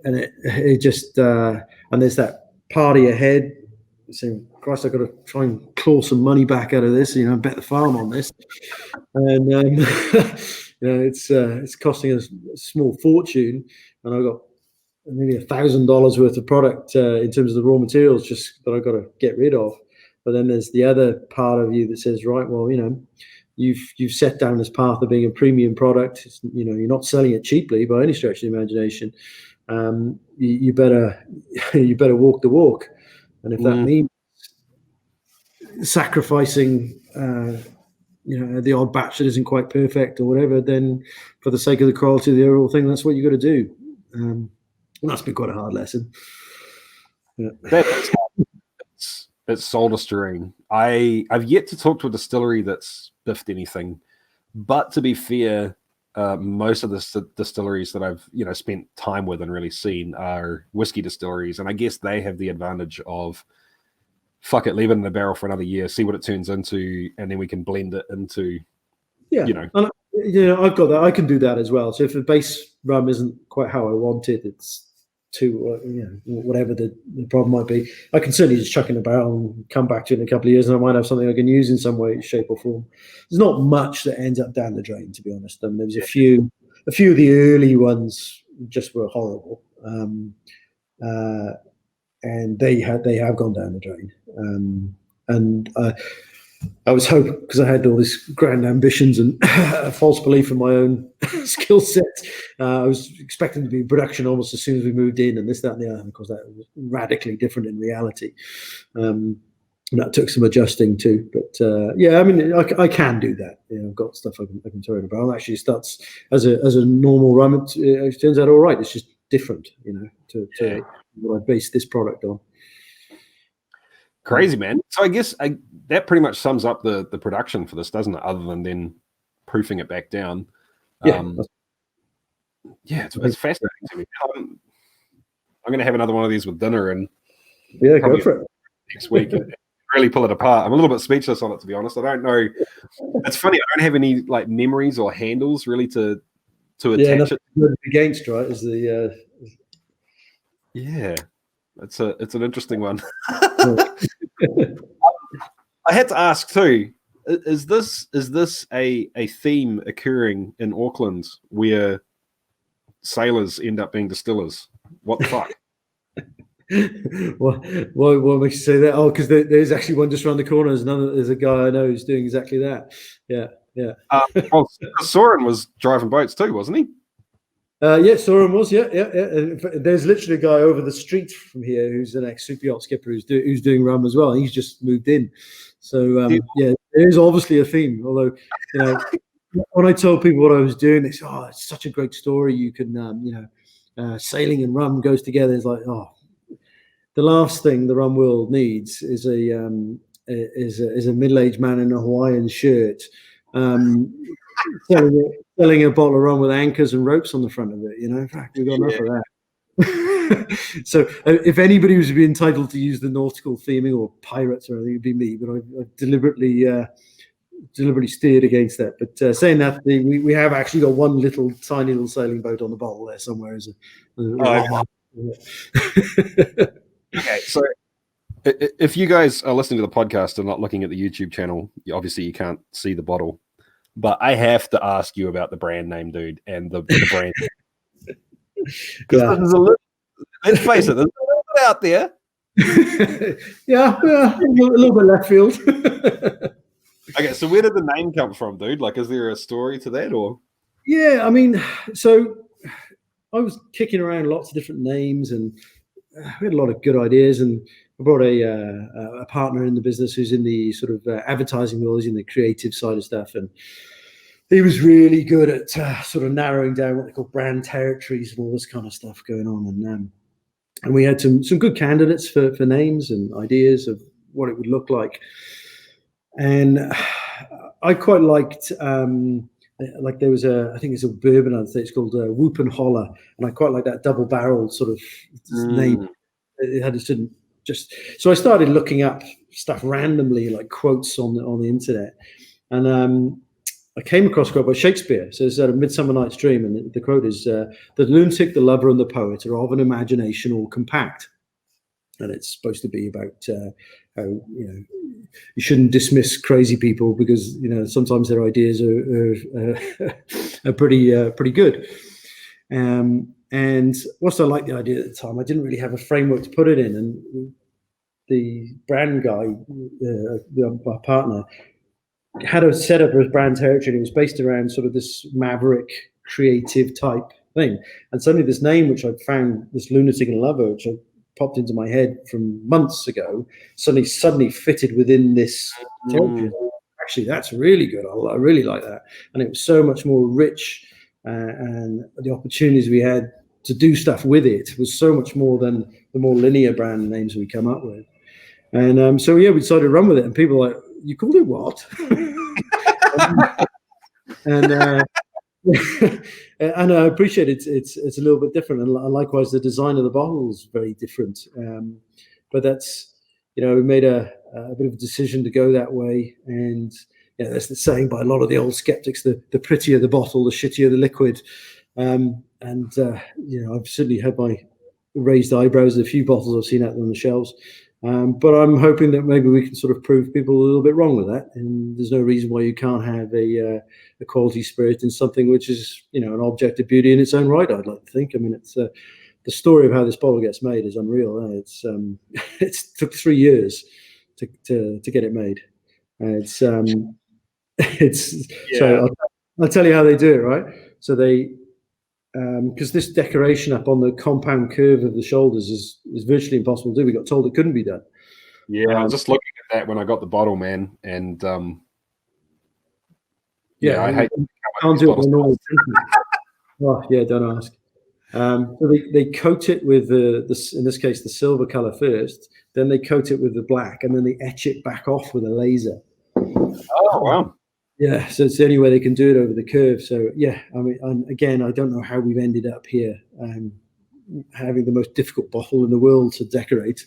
it just and there's that part of your head saying, Christ, I've got to try and claw some money back out of this, bet the farm on this. And, it's costing us a small fortune. And I've got maybe $1,000 worth of product in terms of the raw materials just that I've got to get rid of. But then there's the other part of you that says, right, well, you've set down this path of being a premium product. You're not selling it cheaply by any stretch of the imagination. You better walk the walk. And if that means sacrificing, the odd batch that isn't quite perfect or whatever, then for the sake of the quality of the overall thing, that's what you got to do. And that's been quite a hard lesson. Yeah. It's soul destroying. I've yet to talk to a distillery that's biffed anything, but to be fair, most of the distilleries that I've spent time with and really seen are whiskey distilleries, and I guess they have the advantage of fuck it, leave it in the barrel for another year, see what it turns into, and then we can blend it into And I've got that. I can do that as well. So if the base rum isn't quite how I want it, it's too whatever the problem might be, I can certainly just chuck it in a barrel and come back to it in a couple of years, and I might have something I can use in some way, shape, or form. There's not much that ends up down the drain, to be honest. I mean, there was a few of the early ones just were horrible, and they have gone down the drain. And I was hoping, because I had all these grand ambitions and a false belief in my own skill set, I was expecting to be in production almost as soon as we moved in, and this, that, and the other. And of course, that was radically different in reality. And that took some adjusting too. But I mean, I can do that. I've got stuff I can throw in a barrel. Actually, starts as a normal rum. It turns out all right. It's just different, to what I base this product on. Crazy, man. So I guess that pretty much sums up the production for this, doesn't it? Other than then proofing it back down. It's fascinating to me. I'm going to have another one of these with dinner, and go for it next week. And really pull it apart. I'm a little bit speechless on it, to be honest. I don't know. It's funny. I don't have any like memories or handles really to attach it against. Right? Is the It's an interesting one. I had to ask too, is this a theme occurring in Auckland where sailors end up being distillers? What the fuck? What makes you say that? Oh, because there's actually one just around the corner. There's a guy I know who's doing exactly that. Yeah. Soren was driving boats too, wasn't he? Soren was. Yeah. There's literally a guy over the street from here who's an ex-super yacht skipper who's doing rum as well. He's just moved in. So there is obviously a theme. Although when I told people what I was doing, they said, "Oh, it's such a great story. You can, sailing and rum goes together." It's like, oh, the last thing the rum world needs is a middle-aged man in a Hawaiian shirt, selling a bottle of rum with anchors and ropes on the front of it. In fact, we've got enough of that. So if anybody was to be entitled to use the nautical theming or pirates or anything, it'd be me. But I deliberately steered against that. But saying that, we have actually got one tiny little sailing boat on the bottle there somewhere. Okay, so if you guys are listening to the podcast and not looking at the YouTube channel, obviously you can't see the bottle. But I have to ask you about the brand name, dude, and the brand. Because let's face it, there's a little bit out there. yeah, a little bit left field. Okay, so where did the name come from, dude? Like, is there a story to that, or? Yeah, I mean, so I was kicking around lots of different names, and we had a lot of good ideas, and I brought a partner in the business who's in the sort of advertising world, he's in the creative side of stuff, and he was really good at sort of narrowing down what they call brand territories and all this kind of stuff going on, and we had some good candidates for names and ideas of what it would look like, and I quite liked. Like there was I think it's a bourbon, I'd say it's called Whoop and Holler, and I quite like that double barrel sort of name. It had a certain so I started looking up stuff randomly, like quotes on the internet, and I came across a quote by Shakespeare. So it's a Midsummer Night's Dream, and the quote is, "The lunatic, the lover, and the poet are of an imagination all compact." And it's supposed to be about how you shouldn't dismiss crazy people because sometimes their ideas are pretty good. And whilst I liked the idea at the time, I didn't really have a framework to put it in. And the brand guy, my partner, had a setup of brand territory. It was based around sort of this maverick, creative type thing. And suddenly this name, which I found, this Lunatic and Lover, which I popped into my head from months ago, suddenly fitted within this territory. Actually, that's really good. I really like that. And it was so much more rich, and the opportunities we had to do stuff with it was so much more than the more linear brand names we come up with. And so we decided to run with it. And people were like, "You called it what?" and and I appreciate it. It's a little bit different, and likewise the design of the bottle is very different. But that's we made a bit of a decision to go that way, and that's the saying by a lot of the old skeptics: the prettier the bottle, the shittier the liquid. I've certainly had my raised eyebrows at a few bottles I've seen out there on the shelves. But I'm hoping that maybe we can sort of prove people a little bit wrong with that. And there's no reason why you can't have a quality spirit in something which is, an object of beauty in its own right, I'd like to think. I mean, it's the story of how this bottle gets made is unreal. It took 3 years to get it made. So I'll tell you how they do it, right? So they, because this decoration up on the compound curve of the shoulders is virtually impossible to do. We got told it couldn't be done. Yeah, I was just looking at that when I got the bottle, man, and I hate. Can't do it by normal. Oh yeah, don't ask. So they coat it with in this case the silver color first, then they coat it with the black, and then they etch it back off with a laser. Oh wow. Yeah, so it's the only way they can do it over the curve. So yeah, I mean, again, I don't know how we've ended up here, having the most difficult bottle in the world to decorate,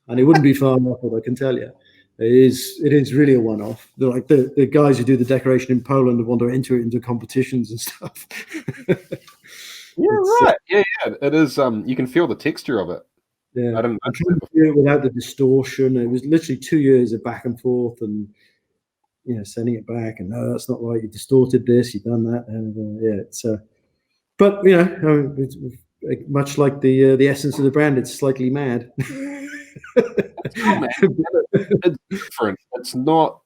and it wouldn't be far off, I can tell you. It is really a one-off. They're like the guys who do the decoration in Poland want to enter it into competitions and stuff. Right. Yeah, it is. You can feel the texture of it. Yeah, I didn't do it without the distortion. It was literally 2 years of back and forth, and sending it back, and no, that's not right. You distorted this. You've done that, and it's. But it's much like the essence of the brand. It's slightly mad. It's different. It's not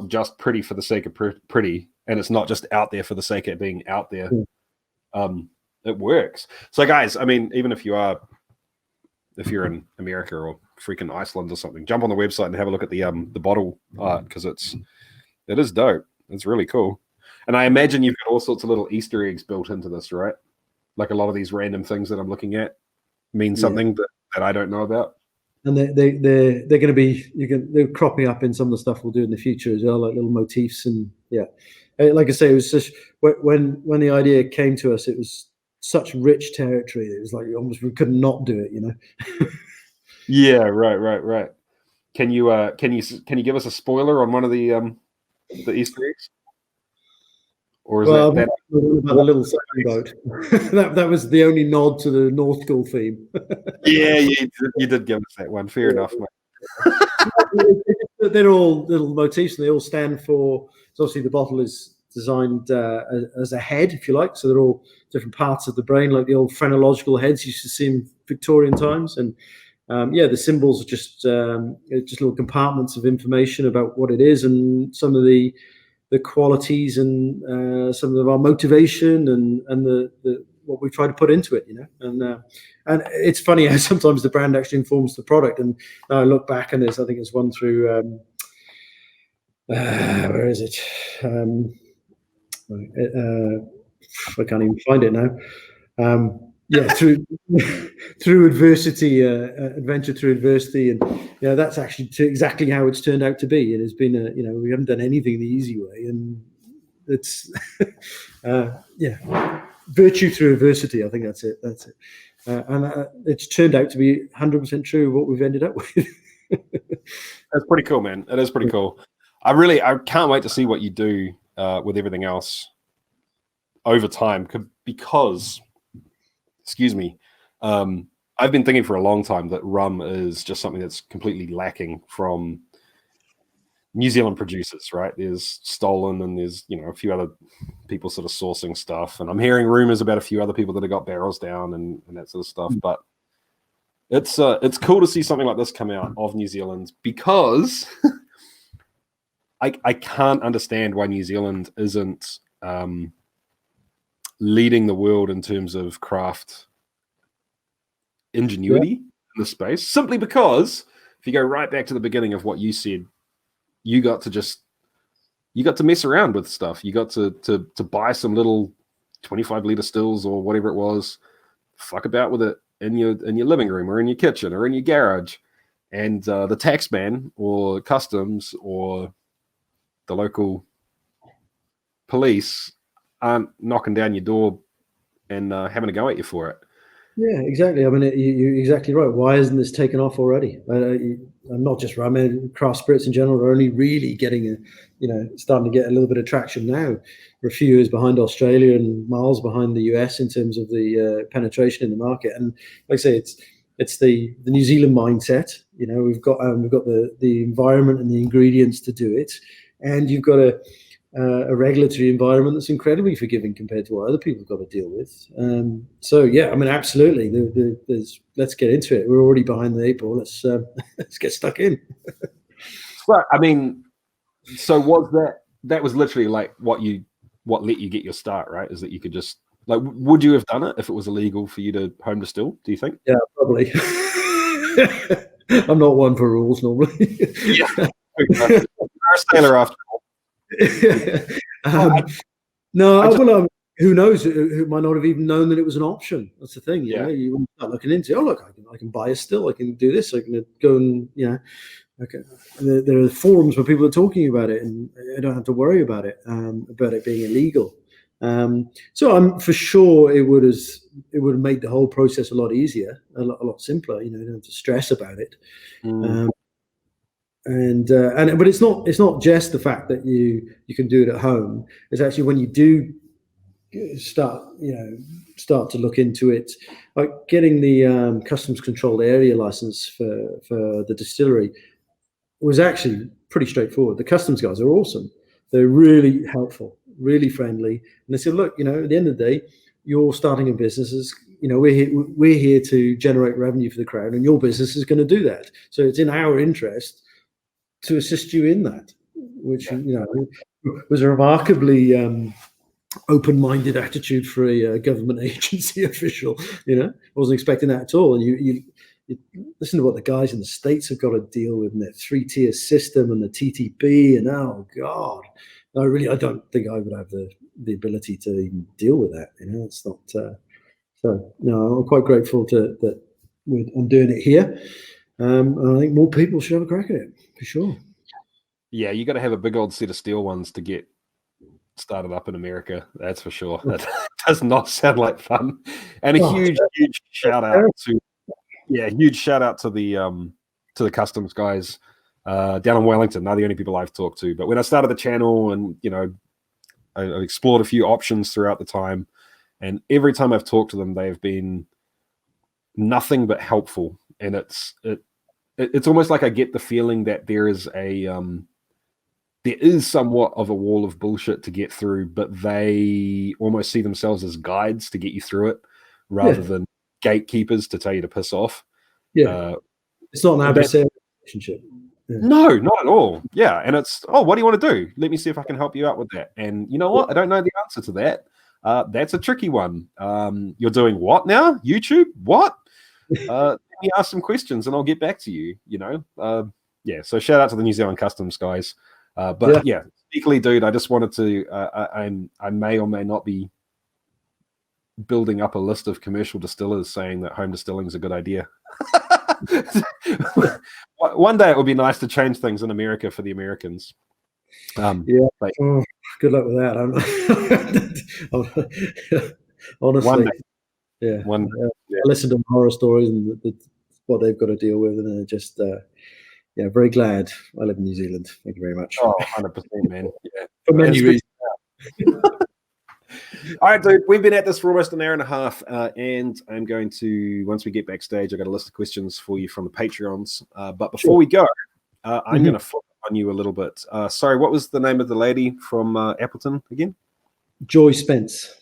just pretty for the sake of pretty, and it's not just out there for the sake of being out there. Yeah. It works. So, guys, I mean, even if you're in America or freaking Iceland or something, jump on the website and have a look at the bottle art, because it is dope. It's really cool. And I imagine you've got all sorts of little Easter eggs built into this, right? Like a lot of these random things that I'm looking at mean something that I don't know about. And they're going to be, they're cropping up in some of the stuff we'll do in the future as well, like little motifs. And like I say, it was just when the idea came to us, it was such rich territory. It was like almost we couldn't not do it, you know. Yeah, right. Can you give us a spoiler on one of the Easter eggs? Or is about the little sailing boat. that was the only nod to the Nautical theme. Yeah, you did give us that one. Fair enough, mate. They're all little motifs, and they all stand for. So obviously, the bottle is designed as a head, if you like. So they're all different parts of the brain, like the old phrenological heads you used to see in Victorian times. And the symbols are just little compartments of information about what it is, and some of the qualities and some of our motivation and the what we try to put into it, you know. And it's funny how sometimes the brand actually informs the product. And now I look back and I think it's one through where is it? I can't even find it now. Through adversity, adventure through adversity, and that's actually exactly how it's turned out to be. It has been we haven't done anything the easy way, and it's virtue through adversity. I think that's it. And it's turned out to be 100% true of what we've ended up with. That's pretty cool, man. It is pretty cool. I can't wait to see what you do with everything else over time, because excuse me, I've been thinking for a long time that rum is just something that's completely lacking from New Zealand producers, right? There's Stolen and there's, a few other people sort of sourcing stuff. And I'm hearing rumors about a few other people that have got barrels down and that sort of stuff. But it's cool to see something like this come out of New Zealand, because I can't understand why New Zealand isn't leading the world in terms of craft ingenuity in the space, simply because if you go right back to the beginning of what you said, you got to mess around with stuff. You got to buy some little 25-liter stills or whatever it was, fuck about with it in your living room or in your kitchen or in your garage, and the tax man or customs or the local police aren't knocking down your door and having a go at you for it. Yeah, exactly. I mean, you're exactly right. Why isn't this taken off already? Not just rum, craft spirits in general are only really getting, starting to get a little bit of traction now. We're a few years behind Australia and miles behind the US in terms of the penetration in the market. And like I say, it's the New Zealand mindset. We've got the environment and the ingredients to do it, and you've got a regulatory environment that's incredibly forgiving compared to what other people have got to deal with. Absolutely. Let's get into it. We're already behind the eight ball. Let's get stuck in. Right. I mean, so was that was literally like what let you get your start, right? Is that you could just would you have done it if it was illegal for you to home distill? Do you think? Yeah, probably. I'm not one for rules normally. Yeah. You're a sailor after all. Who knows? Who might not have even known that it was an option. That's the thing. You start looking into. Oh, look, I can buy a still. I can do this. I can go and Okay. There are forums where people are talking about it, and I don't have to worry about it being illegal. So I'm for sure it would have made the whole process a lot easier, a lot simpler. You don't have to stress about it. But it's not just the fact that you can do it at home. It's actually when you do start to look into it, like getting the customs controlled area license for the distillery was actually pretty straightforward. The customs guys are awesome. They're really helpful, really friendly, and they said, look, at the end of the day, you're starting a business. We're here to generate revenue for the Crown, and your business is going to do that. So it's in our interest to assist you in that, which was a remarkably open-minded attitude for a government agency official. Wasn't expecting that at all. And listen to what the guys in the States have got to deal with, and their 3-tier system and the TTB, and oh God, I don't think I would have the ability to even deal with that. It's not. So no, I'm quite grateful that I'm doing it here. And I think more people should have a crack at it, for sure. Yeah, you got to have a big old set of steel ones to get started up in America. That's for sure. That does not sound like fun. And a huge shout out to the customs guys down in Wellington. They're the only people I've talked to. But when I started the channel, and I explored a few options throughout the time, and every time I've talked to them, they've been nothing but helpful. And it's almost like I get the feeling that there is somewhat of a wall of bullshit to get through, but they almost see themselves as guides to get you through it rather than gatekeepers to tell you to piss off. Yeah. It's not an adversarial relationship. Yeah. No, not at all. Yeah. And it's, what do you want to do? Let me see if I can help you out with that. And you know what? I don't know the answer to that. That's a tricky one. You're doing what now? YouTube? What? Let me ask some questions and I'll get back to you, So shout out to the New Zealand Customs guys. Equally, dude, I just wanted to, I may or may not be building up a list of commercial distillers saying that home distilling is a good idea. One day it would be nice to change things in America for the Americans. Good luck with that. Honestly, I listen to horror stories and what they've got to deal with, and they're just very glad I live in New Zealand. Thank you very much. 100%, man. Yeah. For many reasons. All right, dude, we've been at this for almost an hour and a half, and I'm going to, once we get backstage, I've got a list of questions for you from the Patreons. But before we go, I'm going to flip on you a little bit. Sorry, what was the name of the lady from Appleton again? Joy Spence.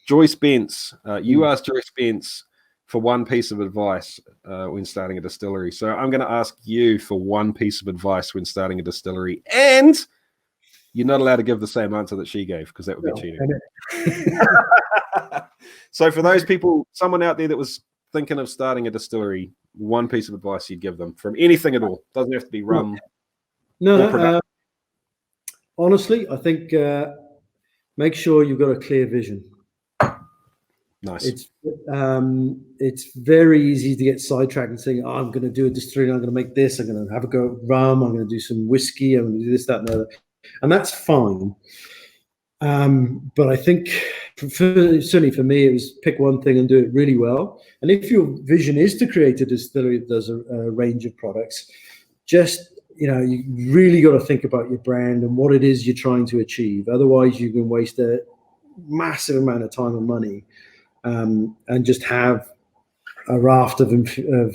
Joy Spence. You asked Joy Spence for one piece of advice when starting a distillery. So I'm going to ask you for one piece of advice when starting a distillery, and you're not allowed to give the same answer that she gave because that would be cheating. So for those people, someone out there that was thinking of starting a distillery, one piece of advice you'd give them from anything at all. Doesn't have to be rum. No. Honestly, I think make sure you've got a clear vision. Nice. It's very easy to get sidetracked and saying, I'm going to do a distillery, I'm going to make this, I'm going to have a go at rum, I'm going to do some whiskey, I'm going to do this, that, and the other. And that's fine. But I think, certainly for me, it was pick one thing and do it really well. And if your vision is to create a distillery that does a range of products, just, you really got to think about your brand and what it is you're trying to achieve. Otherwise, you can waste a massive amount of time and money and just have a raft of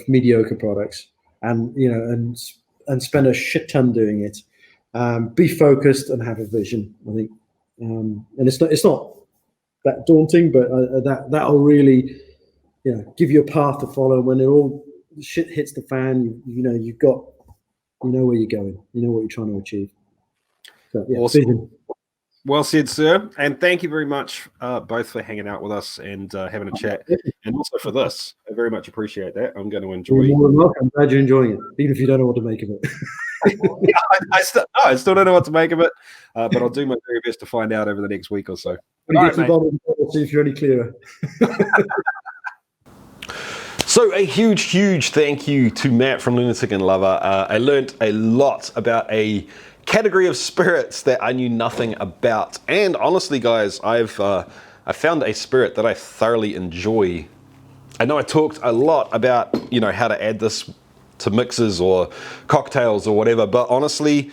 mediocre products and spend a shit ton doing it. Be focused and have a vision, I think. And it's not that daunting, but that'll really, give you a path to follow. When all shit hits the fan, you know where you're going, you know what you're trying to achieve. So, awesome. Vision. Well said, sir. And thank you very much both for hanging out with us and having a chat, and also for this. I very much appreciate that. I'm going to enjoy. You're more than welcome. I'm glad you're enjoying it, even if you don't know what to make of it. I still don't know what to make of it, but I'll do my very best to find out over the next week or so. See if you're any clearer. So a huge thank you to Matt from Lunatic And Lover. I learned a lot about a category of spirits that I knew nothing about. And honestly, guys, I found a spirit that I thoroughly enjoy. I know I talked a lot about, how to add this to mixes or cocktails or whatever, but honestly,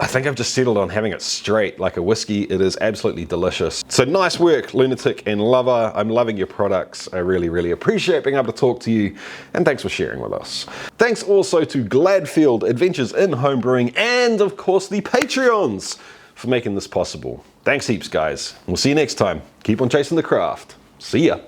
I think I've just settled on having it straight like a whiskey. It is absolutely delicious. So nice work, Lunatic and Lover. I'm loving your products. I really appreciate being able to talk to you, and thanks for sharing with us. Thanks also to Gladfield, Adventures in Home Brewing, and of course the Patreons for making this possible. Thanks heaps, guys. We'll see you next time. Keep on chasing the craft. See ya.